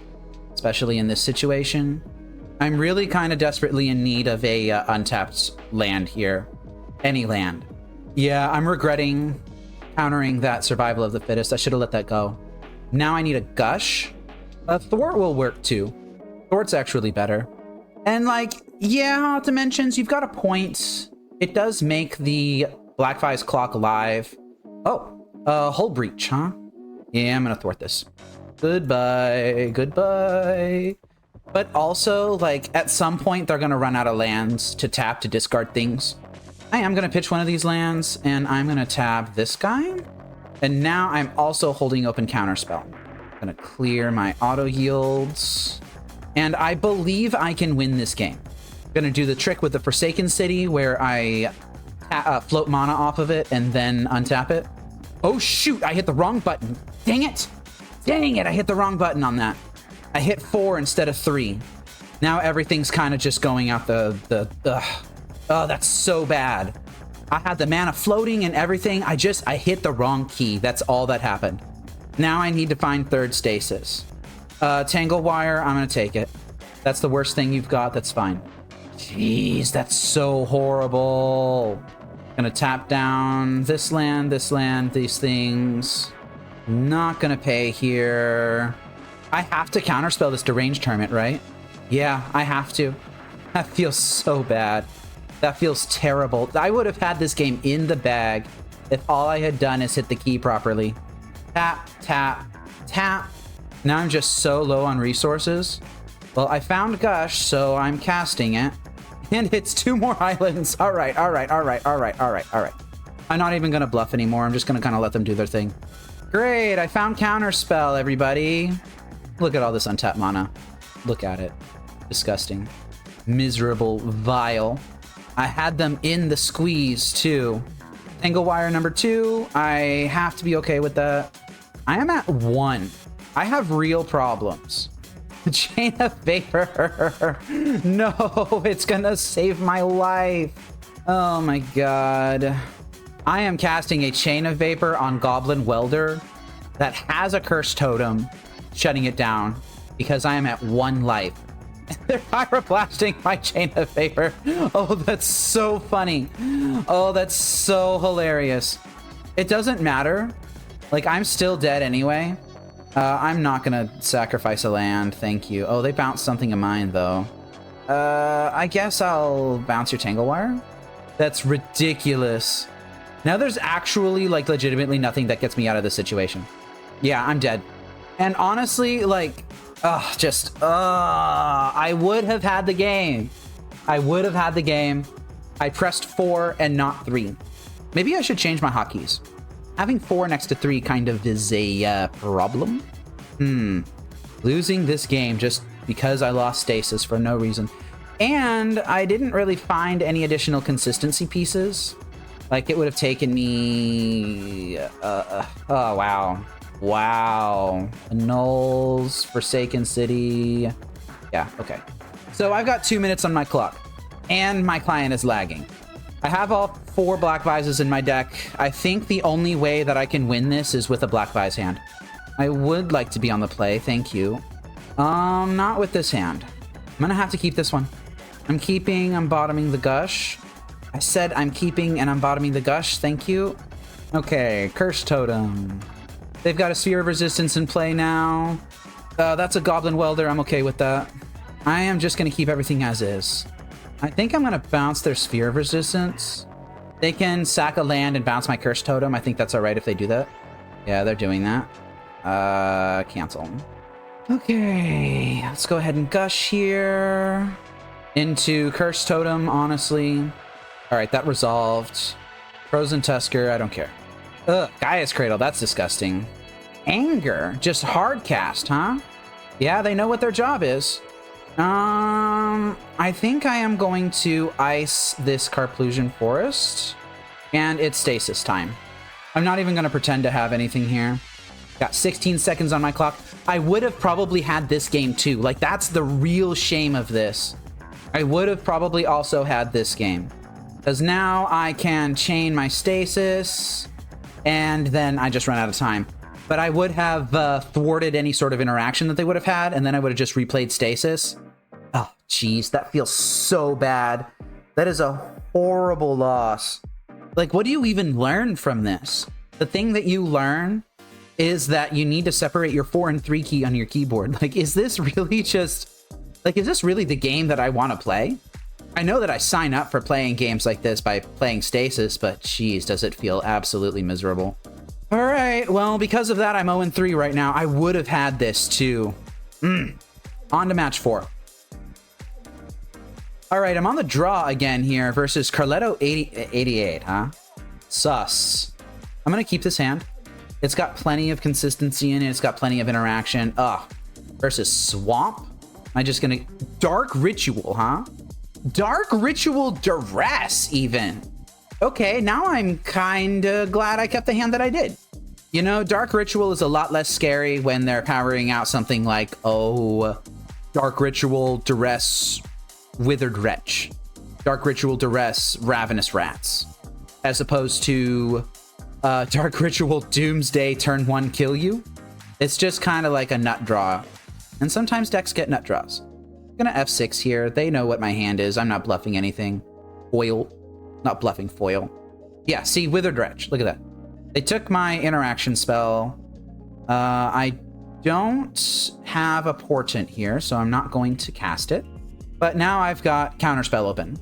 especially in this situation. I'm really kind of desperately in need of a untapped land here. Any land. Yeah, I'm regretting countering that Survival of the Fittest. I should have let that go. Now I need a Gush. Thwart will work, too. Thwart's actually better. And, like, yeah, Dimensions, you've got a point. It does make the Black Vise clock alive. Oh, Hull Breach, huh? Yeah, I'm gonna thwart this. Goodbye, goodbye. But also, like, at some point, they're gonna run out of lands to tap to discard things. I am gonna pitch one of these lands, and I'm gonna tap this guy. And now I'm also holding open Counterspell. I'm gonna clear my auto yields. And I believe I can win this game. Gonna do the trick with the Forsaken City where I float mana off of it and then untap it. Oh, shoot. I hit the wrong button. Dang it. Dang it. I hit the wrong button on that. I hit 4 instead of 3. Now everything's kind of just going out the oh, that's so bad. I had the mana floating and everything. I hit the wrong key. That's all that happened. Now I need to find third stasis. Tangle wire, I'm going to take it. That's the worst thing you've got. That's fine. Jeez, that's so horrible. Gonna tap down this land, these things. Not gonna pay here. I have to counterspell this deranged hermit, right? Yeah, I have to. That feels so bad. That feels terrible. I would have had this game in the bag if all I had done is hit the key properly. Tap, tap, tap. Now I'm just so low on resources. Well, I found Gush, so I'm casting it. And it's 2 more islands. All right. I'm not even going to bluff anymore. I'm just going to kind of let them do their thing. Great, I found Counterspell, everybody. Look at all this untapped mana. Look at it. Disgusting. Miserable. Vile. I had them in the squeeze, too. Tangle wire number 2. I have to be okay with that. I am at 1. I have real problems. Chain of Vapor. No, it's gonna save my life. Oh my god. I am casting a Chain of Vapor on Goblin Welder that has a Cursed Totem, shutting it down because I am at 1 life. They're pyroblasting my Chain of Vapor. Oh, that's so funny. Oh, that's so hilarious. It doesn't matter. Like, I'm still dead anyway. I'm not gonna sacrifice a land, thank you. Oh, they bounced something of mine, though. I guess I'll bounce your Tangle Wire? That's ridiculous. Now there's actually, like, legitimately nothing that gets me out of this situation. Yeah, I'm dead. And honestly, like, I would have had the game. I would have had the game. I pressed 4 and not 3. Maybe I should change my hotkeys. Having 4 next to 3 kind of is a problem. Losing this game just because I lost Stasis for no reason. And I didn't really find any additional consistency pieces. Like, it would have taken me... oh, wow. Wow. Annulls, Forsaken City. Yeah, okay. So I've got 2 minutes on my clock. And my client is lagging. I have all 4 Black Vises in my deck. I think the only way that I can win this is with a Black Vise hand. I would like to be on the play, thank you. Not with this hand. I'm gonna have to keep this one. I'm bottoming the Gush. I said I'm keeping and I'm bottoming the Gush, thank you. Okay, Cursed Totem. They've got a Sphere of Resistance in play now. That's a Goblin Welder, I'm okay with that. I am just gonna keep everything as is. I think I'm going to bounce their Sphere of Resistance. They can sack a land and bounce my Cursed Totem. I think that's all right if they do that. Yeah, they're doing that. Cancel. Okay, let's go ahead and Gush here. Into Cursed Totem, honestly. All right, that resolved. Frozen Tusker, I don't care. Ugh, Gaia's Cradle, that's disgusting. Anger, just hard cast, huh? Yeah, they know what their job is. I think I am going to ice this Carplusion Forest, and it's Stasis time. I'm not even going to pretend to have anything here. Got 16 seconds on my clock. I would have probably had this game too. Like, that's the real shame of this. I would have probably also had this game. Because now I can chain my Stasis, and then I just run out of time. But I would have thwarted any sort of interaction that they would have had, and then I would have just replayed Stasis. Oh, jeez, that feels so bad. That is a horrible loss. Like, what do you even learn from this? The thing that you learn is that you need to separate your 4 and 3 key on your keyboard. Like, is this really just... Like, is this really the game that I want to play? I know that I sign up for playing games like this by playing Stasis, but jeez, does it feel absolutely miserable. All right, well, because of that, I'm 0-3 right now. I would have had this too. On to match 4. All right, I'm on the draw again here versus Carletto 88, huh? Sus. I'm going to keep this hand. It's got plenty of consistency in it. It's got plenty of interaction. Versus Swamp. Am I just going to... Dark Ritual, huh? Dark Ritual Duress, even. Okay, now I'm kind of glad I kept the hand that I did. You know, Dark Ritual is a lot less scary when they're powering out something like, oh, Dark Ritual, Duress, Withered Wretch. Dark Ritual, Duress, Ravenous Rats. As opposed to Dark Ritual, Doomsday, turn 1, kill you. It's just kind of like a nut draw. And sometimes decks get nut draws. I'm gonna F6 here. They know what my hand is. I'm not bluffing anything. Foil. Not bluffing, foil. Yeah, see, Withered Wretch. Look at that. They took my interaction spell. I don't have a portent here, so I'm not going to cast it. But now I've got Counterspell open,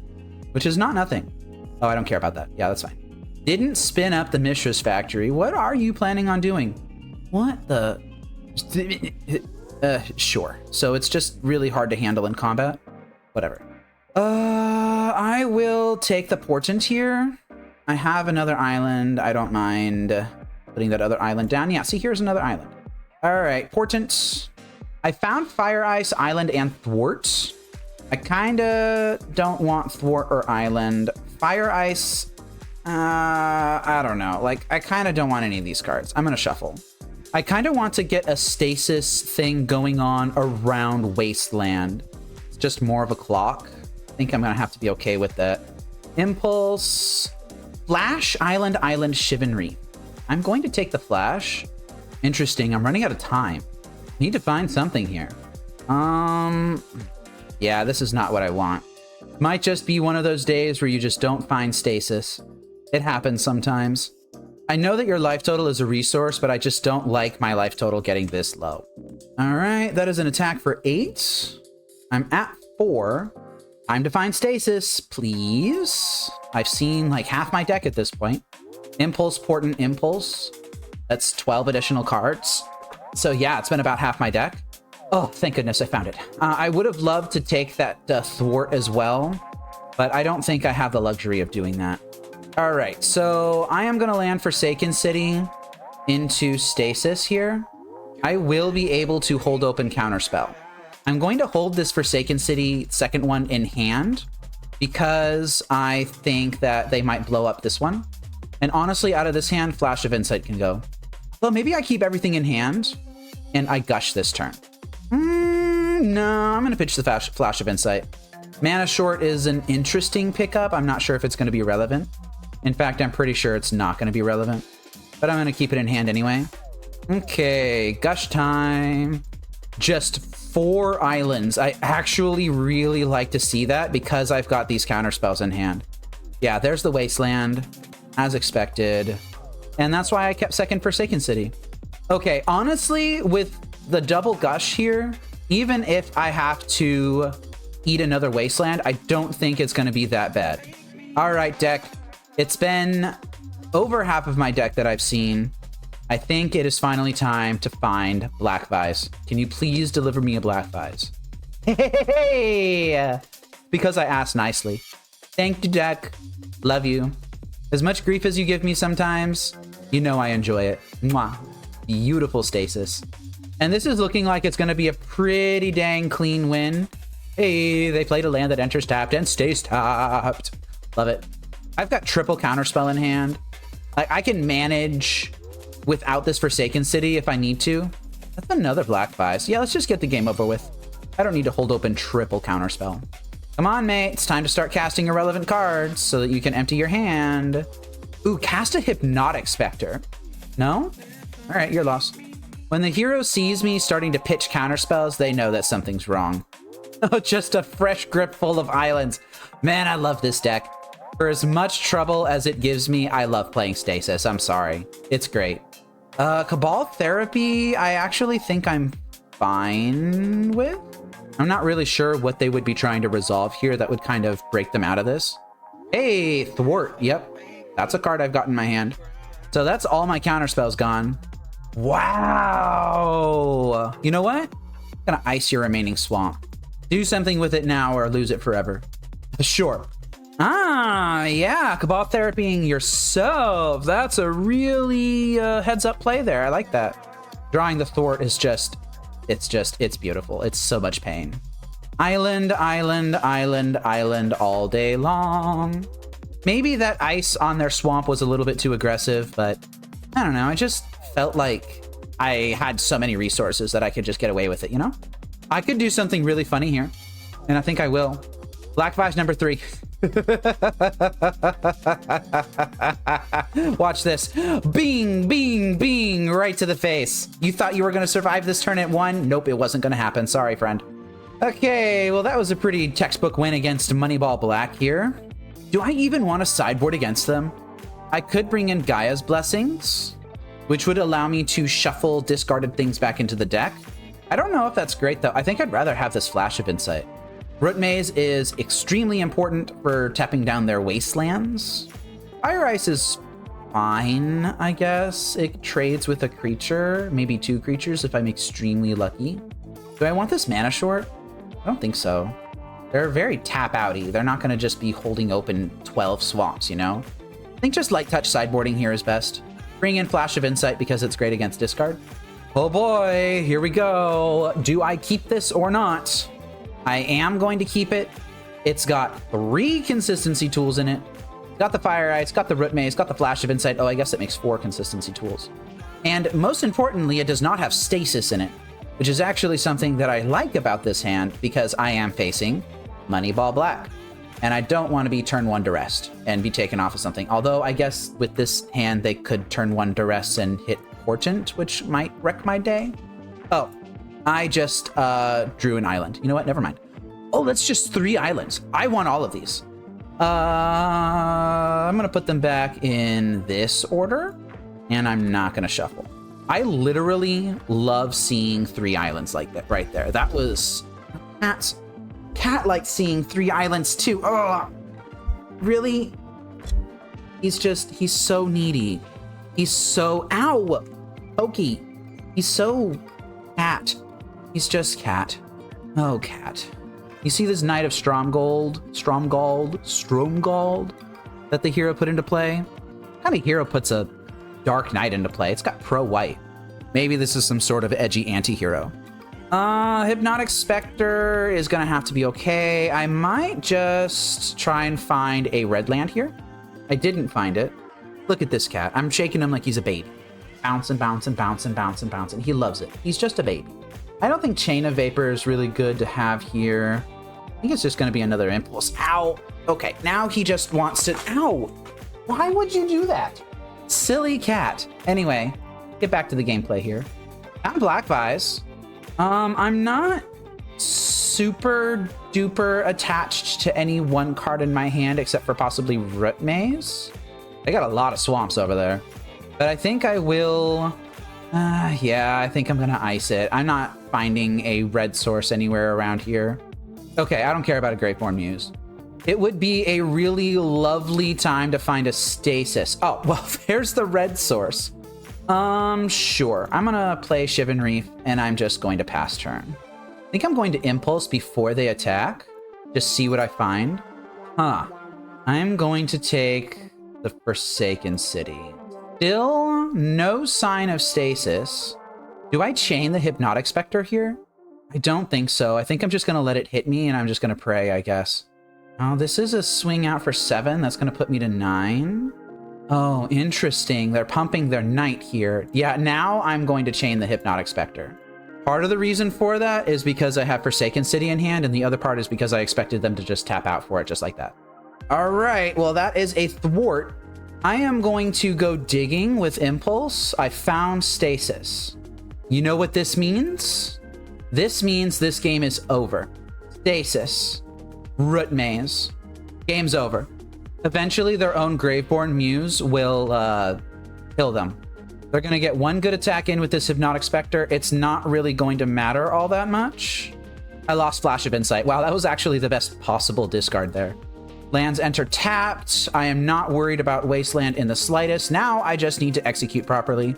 which is not nothing. Oh, I don't care about that. Yeah, that's fine. Didn't spin up the Mishra's Factory. What are you planning on doing? What the... sure. So it's just really hard to handle in combat. Whatever. I will take the portent here. I have another island. I don't mind putting that other island down. Yeah, see, here's another island. All right, portent. I found Fire Ice, Island, and Thwart. I kind of don't want Thwart or Island. Fire Ice, I don't know. Like, I kind of don't want any of these cards. I'm going to shuffle. I kind of want to get a Stasis thing going on around Wasteland. It's just more of a clock. I think I'm going to have to be okay with that. Impulse, Flash, Island, Island, Chivalry. I'm going to take the Flash. Interesting. I'm running out of time. Need to find something here. Yeah, this is not what I want. Might just be one of those days where you just don't find Stasis. It happens sometimes. I know that your life total is a resource, but I just don't like my life total getting this low. All right, that is an attack for 8. I'm at 4. Time to find Stasis, please. I've seen like half my deck at this point. Impulse, Portent, Impulse. That's 12 additional cards. So yeah, it's been about half my deck. Oh, thank goodness I found it. I would have loved to take that Thwart as well, but I don't think I have the luxury of doing that. All right, so I am going to land Forsaken City into Stasis here. I will be able to hold open Counterspell. I'm going to hold this Forsaken City second one in hand because I think that they might blow up this one. And honestly, out of this hand, Flash of Insight can go. Well, maybe I keep everything in hand and I Gush this turn. No, I'm going to pitch the Flash of Insight. Mana Short is an interesting pickup. I'm not sure if it's going to be relevant. In fact, I'm pretty sure it's not going to be relevant. But I'm going to keep it in hand anyway. Okay, Gush time. Just 4 islands. I actually really like to see that because I've got these counterspells in hand. Yeah, there's the Wasteland, as expected. And that's why I kept second Forsaken City. Okay, honestly, with the double Gush here, even if I have to eat another Wasteland, I don't think it's going to be that bad. All right, deck. It's been over half of my deck that I've seen. I think it is finally time to find Black Vise. Can you please deliver me a Black Vise? Hey! Because I asked nicely. Thank you, deck. Love you. As much grief as you give me sometimes, you know I enjoy it. Mwah. Beautiful Stasis. And this is looking like it's going to be a pretty dang clean win. Hey, they played a land that enters tapped and stays tapped. Love it. I've got triple Counterspell in hand. I can manage without this Forsaken City if I need to. That's another Black Vise. Yeah, let's just get the game over with. I don't need to hold open triple Counterspell. Come on, mate. It's time to start casting irrelevant cards so that you can empty your hand. Ooh, cast a Hypnotic Spectre. No? All right, you're lost. When the hero sees me starting to pitch counterspells, they know that something's wrong. Oh, just a fresh grip full of islands. Man, I love this deck. For as much trouble as it gives me, I love playing Stasis. I'm sorry. It's great. Cabal Therapy, I actually think I'm fine with. I'm not really sure what they would be trying to resolve here that would kind of break them out of this. Hey, Thwart. Yep. That's a card I've got in my hand. So that's all my counterspells gone. Wow. You know what? I'm gonna ice your remaining swamp. Do something with it now or lose it forever. Sure. Ah, yeah. Cabal Therapying yourself. That's a really heads up play there. I like that. Drawing the Thwart is it's beautiful. It's so much pain. Island, island, island, island all day long. Maybe that ice on their swamp was a little bit too aggressive, but I don't know. It just felt like I had so many resources that I could just get away with it, you know? I could do something really funny here, and I think I will. Black Vise number 3. Watch this. Bing, bing, bing, right to the face. You thought you were going to survive this turn at 1? Nope, it wasn't going to happen. Sorry, friend. Okay, well, that was a pretty textbook win against Moneyball Black here. Do I even want to sideboard against them? I could bring in Gaia's Blessings, which would allow me to shuffle discarded things back into the deck. I don't know if that's great, though. I think I'd rather have this Flash of Insight. Root Maze is extremely important for tapping down their wastelands. Fire Ice is fine, I guess. It trades with a creature, maybe 2 creatures if I'm extremely lucky. Do I want this mana short? I don't think so. They're very tap-outy. They're not going to just be holding open 12 swamps, you know? I think just light touch sideboarding here is best. Bring in Flash of Insight because it's great against discard. Oh boy, here we go. Do I keep this or not? I am going to keep it. It's got 3 consistency tools in it. It's got the Fire Ice, got the Root Maze, got the Flash of Insight. Oh, I guess it makes 4 consistency tools. And most importantly, it does not have Stasis in it, which is actually something that I like about this hand because I am facing Moneyball Black. And I don't want to be turn 1 duressed and be taken off of something. Although I guess with this hand, they could turn 1 duress and hit Portent, which might wreck my day. Oh. I just drew an island. You know what? Never mind. Oh, that's just 3 islands. I want all of these. I'm going to put them back in this order, and I'm not going to shuffle. I literally love seeing 3 islands like that right there. That was... Cat likes seeing 3 islands too. Oh, really? He's so needy. He's so... Ow! Pokey. He's so... Cat. He's just Cat. Oh, Cat. You see this Knight of Stromgald that the hero put into play? What kind of hero puts a Dark Knight into play? It's got pro white. Maybe this is some sort of edgy anti-hero. Hypnotic Spectre is gonna have to be okay. I might just try and find a red land here. I didn't find it. Look at this cat. I'm shaking him like he's a baby. Bouncing, bouncing, bouncing, bouncing, bouncing. He loves it. He's just a baby. I don't think Chain of Vapor is really good to have here. I think it's just going to be another Impulse. Ow! Okay, now he just wants to... Ow! Why would you do that? Silly cat. Anyway, get back to the gameplay here. I'm Black Vise. I'm not super duper attached to any one card in my hand except for possibly Root Maze. I got a lot of swamps over there. But I think I will... yeah, I think I'm going to ice it. I'm not finding a red source anywhere around here. Okay, I don't care about a Graveborn Muse. It would be a really lovely time to find a Stasis. Oh, well, there's the red source. Sure. I'm going to play Shivan Reef, and I'm just going to pass turn. I think I'm going to Impulse before they attack. Just see what I find. Huh. I'm going to take the Forsaken City. Still no sign of Stasis. Do I chain the Hypnotic Spectre here? I don't think so. I think I'm just going to let it hit me, and I'm just going to pray, I guess. Oh, this is a swing out for 7. That's going to put me to 9. Oh, interesting. They're pumping their knight here. Yeah, now I'm going to chain the Hypnotic Spectre. Part of the reason for that is because I have Forsaken City in hand, and the other part is because I expected them to just tap out for it just like that. All right, well, that is a thwart. I am going to go digging with Impulse. I found Stasis. You know what this means? This means this game is over. Stasis. Root Maze. Game's over. Eventually, their own Graveborn Muse will kill them. They're going to get 1 good attack in with this Hypnotic Spectre. It's not really going to matter all that much. I lost Flash of Insight. Wow, that was actually the best possible discard there. Lands enter tapped. I am not worried about Wasteland in the slightest. Now I just need to execute properly.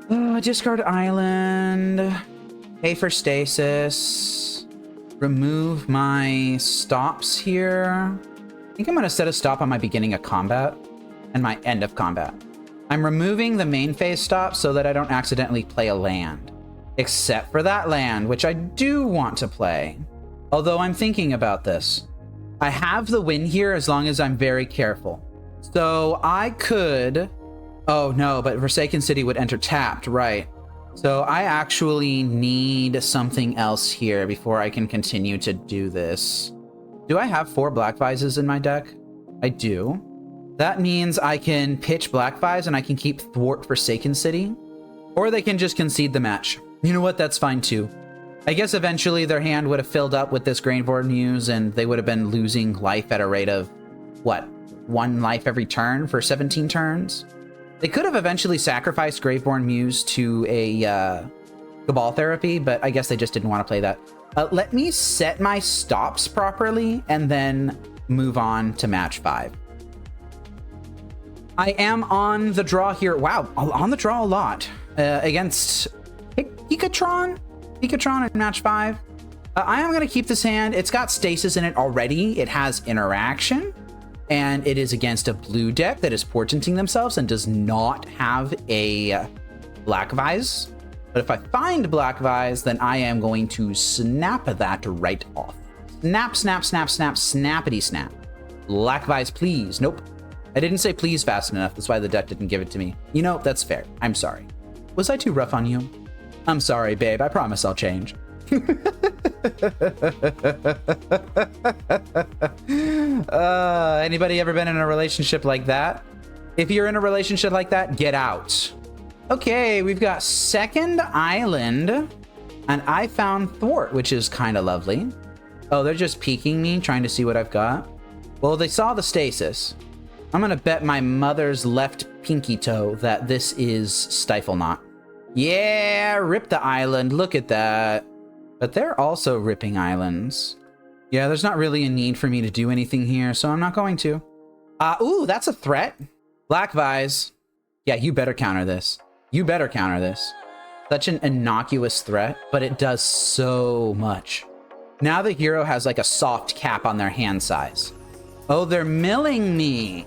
Discard Island. Pay for Stasis. Remove my stops here. I think I'm going to set a stop on my beginning of combat and my end of combat. I'm removing the main phase stop so that I don't accidentally play a land. Except for that land, which I do want to play. Although I'm thinking about this. I have the win here as long as I'm very careful. So I could Oh no, but Forsaken City would enter tapped, right. So I actually need something else here before I can continue to do this. Do I have 4 Black Vises in my deck? I do. That means I can pitch Black Vise and I can keep Thwart Forsaken City. Or they can just concede the match. You know what? That's fine too. I guess eventually their hand would have filled up with this Grainborn Muse and they would have been losing life at a rate of, what, 1 life every turn for 17 turns? They could have eventually sacrificed Graveborn Muse to a Cabal Therapy, but I guess they just didn't want to play that. Let me set my stops properly and then move on to match 5. I am on the draw here. Wow, on the draw a lot. Against piccatron in match 5. I am going to keep this hand. It's got Stasis in it already. It has interaction. And it is against a blue deck that is portenting themselves and does not have a Black Vise. But if I find Black Vise, then I am going to snap that right off. Snap, snap, snap, snap, snappity snap. Black Vise, please. Nope. I didn't say please fast enough. That's why the deck didn't give it to me. You know, that's fair. I'm sorry. Was I too rough on you? I'm sorry, babe. I promise I'll change. Anybody ever been in a relationship like that? If you're in a relationship like that, get out. Okay, we've got second island, and I found Thwart, which is kind of lovely. Oh, they're just peeking me, trying to see what I've got. Well, they saw the Stasis. I'm gonna bet my mother's left pinky toe that this is Stiflenought. Yeah, rip the island. Look at that. But they're also ripping islands. Yeah, there's not really a need for me to do anything here, so I'm not going to. Ooh, that's a threat. Black Vise. Yeah, you better counter this. You better counter this. Such an innocuous threat, but it does so much. Now the hero has like a soft cap on their hand size. Oh, they're milling me.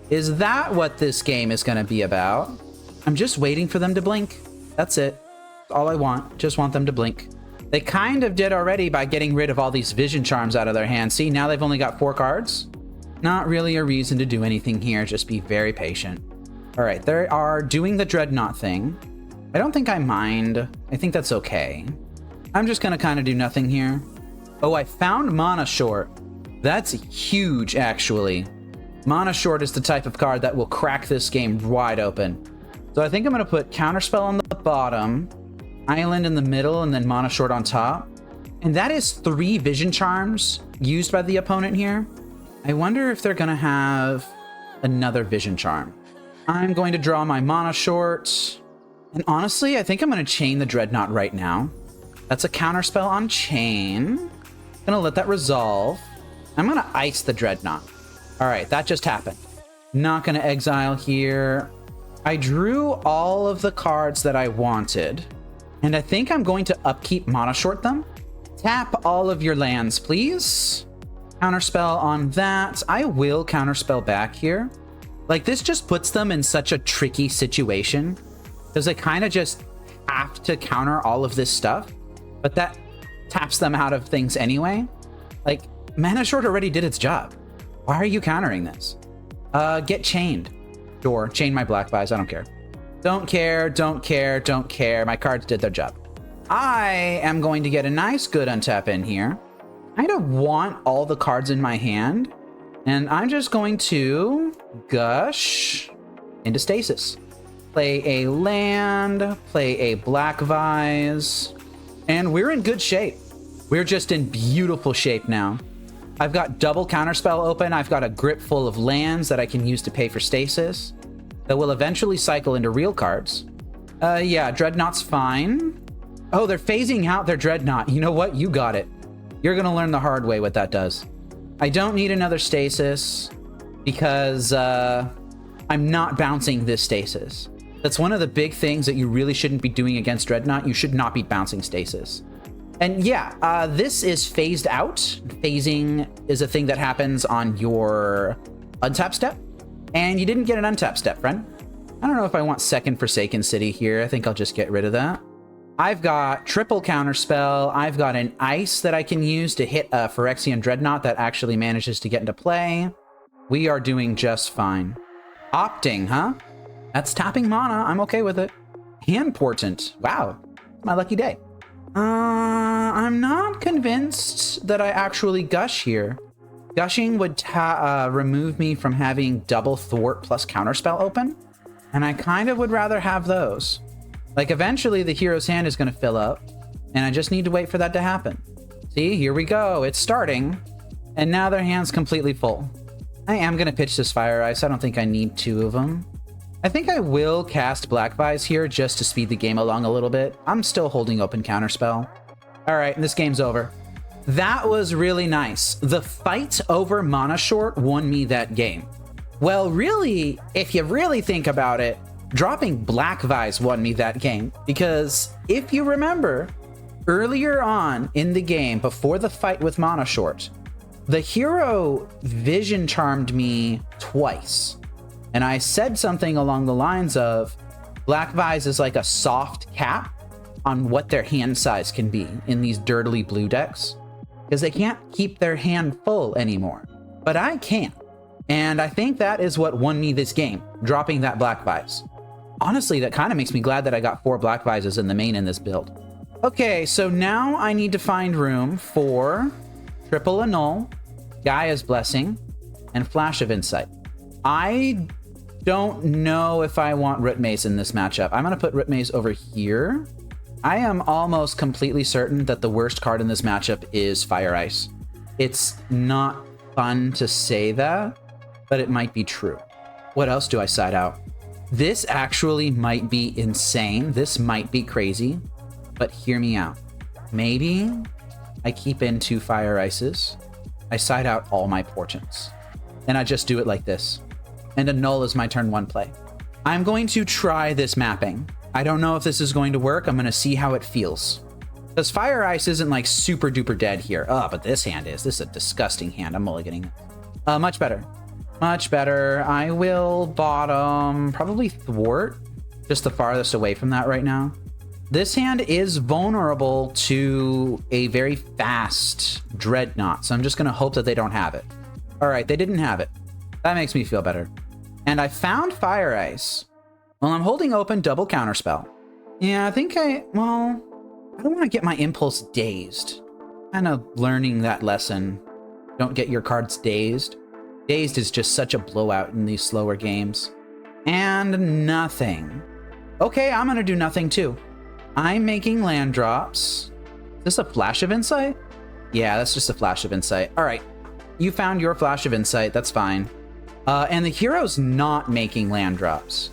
Is that what this game is going to be about? I'm just waiting for them to blink. That's it. That's all I want. Just want them to blink. They kind of did already by getting rid of all these vision charms out of their hand. See, now they've only got 4 cards. Not really a reason to do anything here. Just be very patient. All right, they are doing the Dreadnought thing. I don't think I mind. I think that's okay. I'm just going to kind of do nothing here. Oh, I found Mana Short. That's huge, actually. Mana Short is the type of card that will crack this game wide open. So I think I'm going to put Counterspell on the bottom, Island in the middle, and then Mana Short on top. And that is 3 Vision Charms used by the opponent here. I wonder if they're going to have another Vision Charm. I'm going to draw my Mana Short. And honestly, I think I'm going to chain the Dreadnought right now. That's a Counterspell on chain. Going to let that resolve. I'm going to ice the Dreadnought. All right, that just happened. Not going to exile here. I drew all of the cards that I wanted. And I think I'm going to upkeep Mana Short them. Tap all of your lands, please. Counterspell on that. I will Counterspell back here. Like, this just puts them in such a tricky situation. Because they kind of just have to counter all of this stuff. But that taps them out of things anyway. Like, Mana Short already did its job. Why are you countering this? Get chained. Sure, chain my Black Vise. I don't care. Don't care, don't care, don't care. My cards did their job. I am going to get a nice good untap in here. I kind of want all the cards in my hand. And I'm just going to Gush into Stasis. Play a land, play a Black Vise. And we're in good shape. We're just in beautiful shape now. I've got double Counterspell open. I've got a grip full of lands that I can use to pay for Stasis that will eventually cycle into real cards. Yeah, Dreadnought's fine. Oh, they're phasing out their Dreadnought. You know what? You got it. You're going to learn the hard way what that does. I don't need another Stasis because I'm not bouncing this Stasis. That's one of the big things that you really shouldn't be doing against Dreadnought. You should not be bouncing Stasis. And yeah, this is phased out. Phasing is a thing that happens on your untap step. And you didn't get an untap step, friend. I don't know if I want second Forsaken City here. I think I'll just get rid of that. I've got triple Counterspell. I've got an ice that I can use to hit a Phyrexian Dreadnought that actually manages to get into play. We are doing just fine. Opting, huh? That's tapping mana. I'm okay with it. Hand Portent. Wow. My lucky day. I'm not convinced that I actually gush here. Gushing would remove me from having double Thwart plus Counterspell open. And I kind of would rather have those. Like, eventually the hero's hand is going to fill up. And I just need to wait for that to happen. See, here we go. It's starting. And now their hand's completely full. I am going to pitch this Fire Ice. I don't think I need 2 of them. I think I will cast Black Vise here just to speed the game along a little bit. I'm still holding open Counterspell. All right, this game's over. That was really nice. The fight over Mana Short won me that game. Well, really, if you really think about it, dropping Black Vise won me that game. Because if you remember, earlier on in the game, before the fight with Mana Short, the hero vision charmed me twice. And I said something along the lines of, Black Vise is like a soft cap on what their hand size can be in these dirtily blue decks. Because they can't keep their hand full anymore. But I can. And I think that is what won me this game, dropping that Black Vise. Honestly, that kind of makes me glad that I got 4 Black Vises in the main in this build. Okay, so now I need to find room for Triple Annul, Gaia's Blessing, and Flash of Insight. I don't know if I want Root Maze in this matchup. I'm going to put Root Maze over here. I am almost completely certain that the worst card in this matchup is Fire Ice. It's not fun to say that, but it might be true. What else do I side out? This actually might be insane. This might be crazy, but hear me out. Maybe I keep in 2 Fire Ices. I side out all my Portents, and I just do it like this. And Annul is my turn 1 play. I'm going to try this mapping. I don't know if this is going to work. I'm going to see how it feels. Because Fire Ice isn't like super duper dead here. Oh, but this hand is. This is a disgusting hand. I'm mulliganing it. Much better. Much better. I will bottom probably Thwart. Just the farthest away from that right now. This hand is vulnerable to a very fast Dreadnought. So I'm just going to hope that they don't have it. All right, they didn't have it. That makes me feel better. And I found Fire Ice. Well, I'm holding open double Counterspell. Yeah, I think I don't want to get my impulse dazed. Kind of learning that lesson. Don't get your cards dazed. Dazed is just such a blowout in these slower games. And nothing. Okay, I'm going to do nothing too. I'm making land drops. Is this a Flash of Insight? Yeah, that's just a Flash of Insight. All right, you found your Flash of Insight. That's fine. And the hero's not making land drops.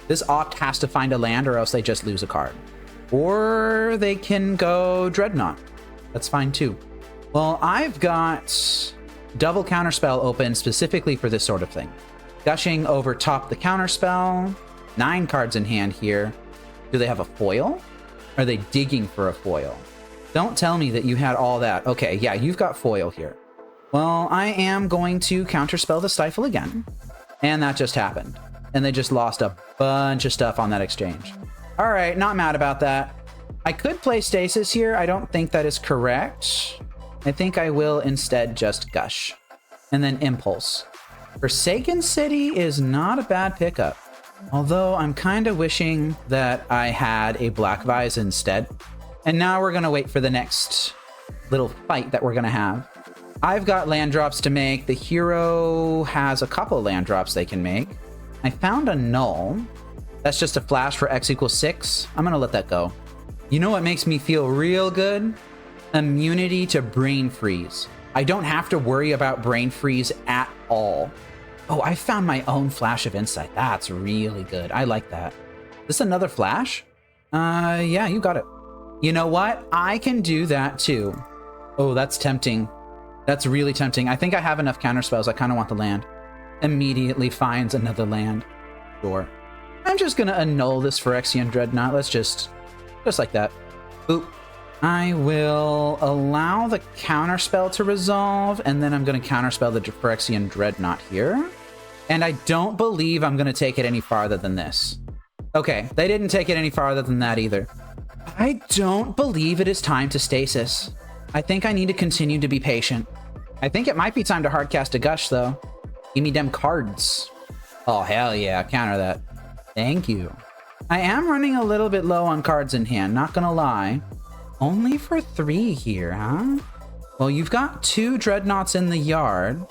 This Opt has to find a land or else they just lose a card. Or they can go Dreadnought. That's fine too. Well, I've got double Counterspell open specifically for this sort of thing. Gushing over top the Counterspell. 9 cards in hand here. Do they have a foil? Are they digging for a foil? Don't tell me that you had all that. Okay, yeah, you've got foil here. Well, I am going to Counterspell the Stifle again. And that just happened. And they just lost a bunch of stuff on that exchange. All right, not mad about that. I could play Stasis here. I don't think that is correct. I think I will instead just Gush. And then Impulse. Forsaken City is not a bad pickup. Although I'm kind of wishing that I had a Black Vise instead. And now we're going to wait for the next little fight that we're going to have. I've got land drops to make. The hero has a couple land drops they can make. I found a null. That's just a flash for X equals 6. I'm going to let that go. You know what makes me feel real good? Immunity to Brain Freeze. I don't have to worry about Brain Freeze at all. Oh, I found my own Flash of Insight. That's really good. I like that. Is this another flash? Yeah, you got it. You know what? I can do that too. Oh, that's tempting. That's really tempting. I think I have enough counterspells. I kind of want the land. Immediately finds another land. Sure. I'm just going to annul this Phyrexian Dreadnought. Let's just like that. Boop. I will allow the counterspell to resolve, and then I'm going to counterspell the Phyrexian Dreadnought here. And I don't believe I'm going to take it any farther than this. Okay, they didn't take it any farther than that either. I don't believe it is time to stasis. I think I need to continue to be patient. I think it might be time to hardcast a Gush, though. Give me them cards. Oh, hell yeah, counter that. Thank you. I am running a little bit low on cards in hand, not gonna lie. Only for 3 here, huh? Well, you've got 2 dreadnoughts in the yard.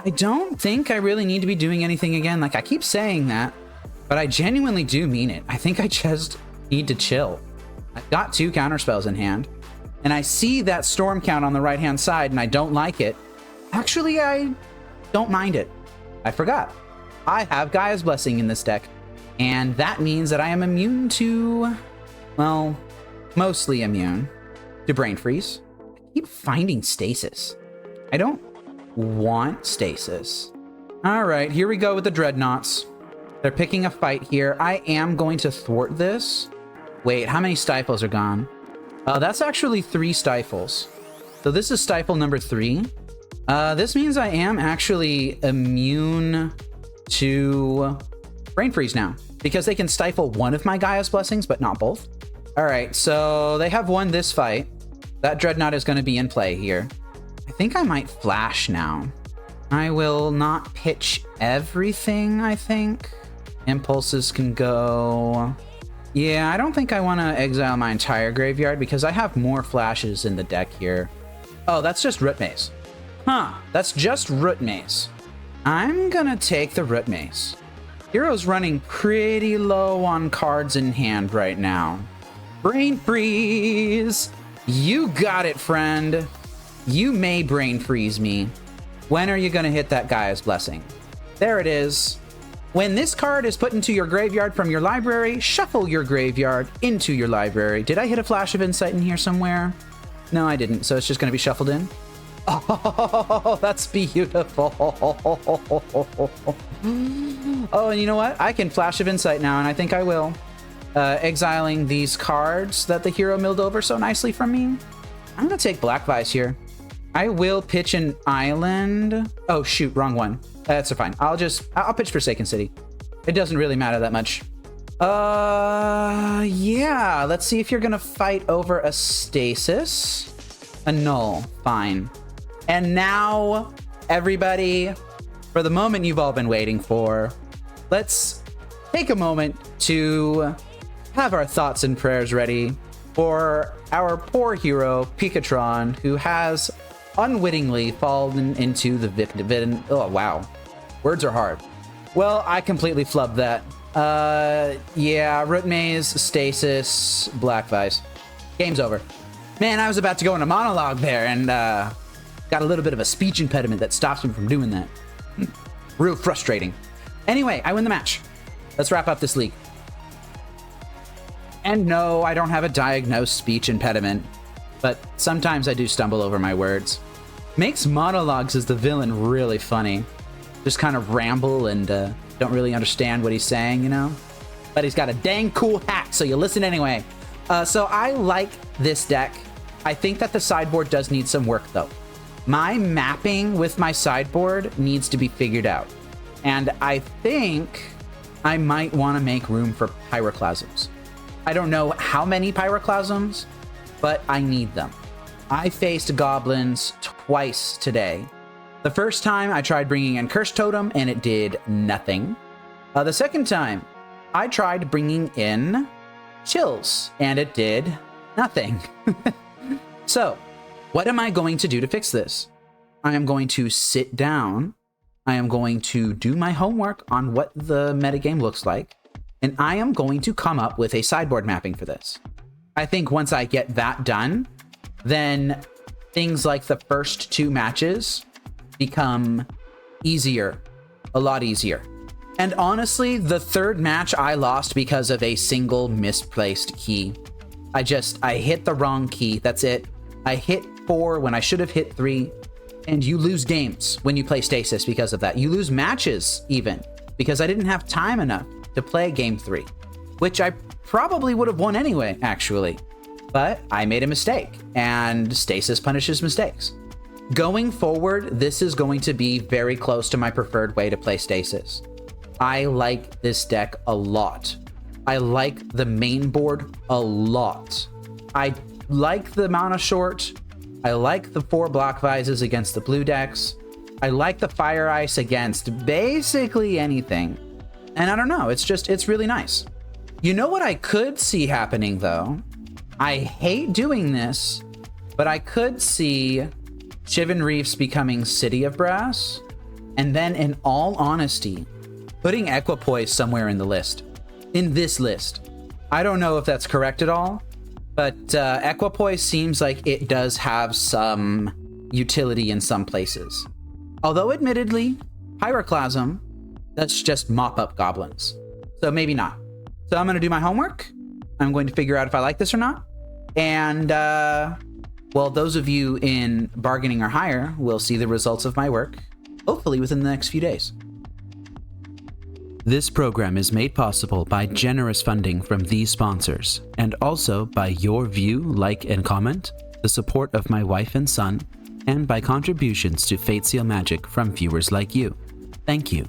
I don't think I really need to be doing anything again. Like, I keep saying that, but I genuinely do mean it. I think I just need to chill. I've got 2 counterspells in hand, and I see that storm count on the right-hand side, and I don't like it. Actually, I don't mind it. I forgot. I have Gaia's Blessing in this deck, and that means that I am immune to, well, mostly immune to Brain Freeze. I keep finding Stasis. I don't want Stasis. All right, here we go with the Dreadnoughts. They're picking a fight here. I am going to thwart this. Wait, how many stifles are gone? That's actually 3 stifles. So this is stifle number 3. This means I am actually immune to Brain Freeze now, because they can stifle one of my Gaia's Blessings, but not both. All right, so they have won this fight. That Dreadnought is going to be in play here. I think I might flash now. I will not pitch everything, I think. Impulses can go. Yeah, I don't think I want to exile my entire graveyard because I have more flashes in the deck here. Oh, that's just Root Maze. Huh, that's just Root Maze. I'm gonna take the Root Maze. Hero's running pretty low on cards in hand right now. Brain Freeze! You got it, friend. You may Brain Freeze me. When are you gonna hit that Gaia's Blessing? There it is. When this card is put into your graveyard from your library, shuffle your graveyard into your library. Did I hit a Flash of Insight in here somewhere? No, I didn't, so it's just gonna be shuffled in. Oh, that's beautiful. Oh, and you know what? I can Flash of Insight now, and I think I will. Exiling these cards that the hero milled over so nicely from me. I'm gonna take Black Vise here. I will pitch an island. Oh, shoot, wrong one. That's fine. I'll pitch Forsaken City. It doesn't really matter that much. Yeah. Let's see if you're gonna fight over a Stasis. A null. Fine. And now, everybody, for the moment you've all been waiting for, let's take a moment to have our thoughts and prayers ready for our poor hero, Piccatron, who has unwittingly fallen into the victim. Oh, wow. Words are hard. Well, I completely flubbed that. Yeah, Root Maze, Stasis, Black Vise. Game's over. Man, I was about to go in a monologue there and got a little bit of a speech impediment that stops me from doing that. Real frustrating. Anyway, I win the match. Let's wrap up this league. And no, I don't have a diagnosed speech impediment, but sometimes I do stumble over my words. Makes monologues as the villain really funny. Just kind of ramble and don't really understand what he's saying, you know? But he's got a dang cool hat, so you listen anyway. So I like this deck. I think that the sideboard does need some work, though. My mapping with my sideboard needs to be figured out. And I think I might want to make room for Pyroclasms. I don't know how many Pyroclasms, but I need them. I faced goblins twice today. The first time I tried bringing in Curse Totem and it did nothing. The second time I tried bringing in Chills and it did nothing. So what am I going to do to fix this? I am going to sit down. I am going to do my homework on what the metagame looks like. And I am going to come up with a sideboard mapping for this. I think once I get that done, then things like the first 2 matches become easier, a lot easier. And honestly, the 3rd match I lost because of a single misplaced key. I hit the wrong key, that's it. I hit 4 when I should have hit 3, and you lose games when you play Stasis because of that. You lose matches even, because I didn't have time enough to play game 3, which I probably would have won anyway, actually. But I made a mistake, and Stasis punishes mistakes. Going forward, this is going to be very close to my preferred way to play Stasis. I like this deck a lot. I like the main board a lot. I like the mana short. I like the 4 Black Vises against the blue decks. I like the Fire Ice against basically anything. And I don't know, it's really nice. You know what I could see happening though? I hate doing this, but I could see Shivan Reefs becoming City of Brass, and then in all honesty, putting Equipoise somewhere in the list. In this list. I don't know if that's correct at all, but Equipoise seems like it does have some utility in some places. Although admittedly, Pyroclasm, that's just mop up goblins. So maybe not. So I'm going to do my homework. I'm going to figure out if I like this or not. And, well, those of you in bargaining or higher will see the results of my work, hopefully within the next few days. This program is made possible by generous funding from these sponsors, and also by your view, like, and comment, the support of my wife and son, and by contributions to Fate Seal Magic from viewers like you. Thank you.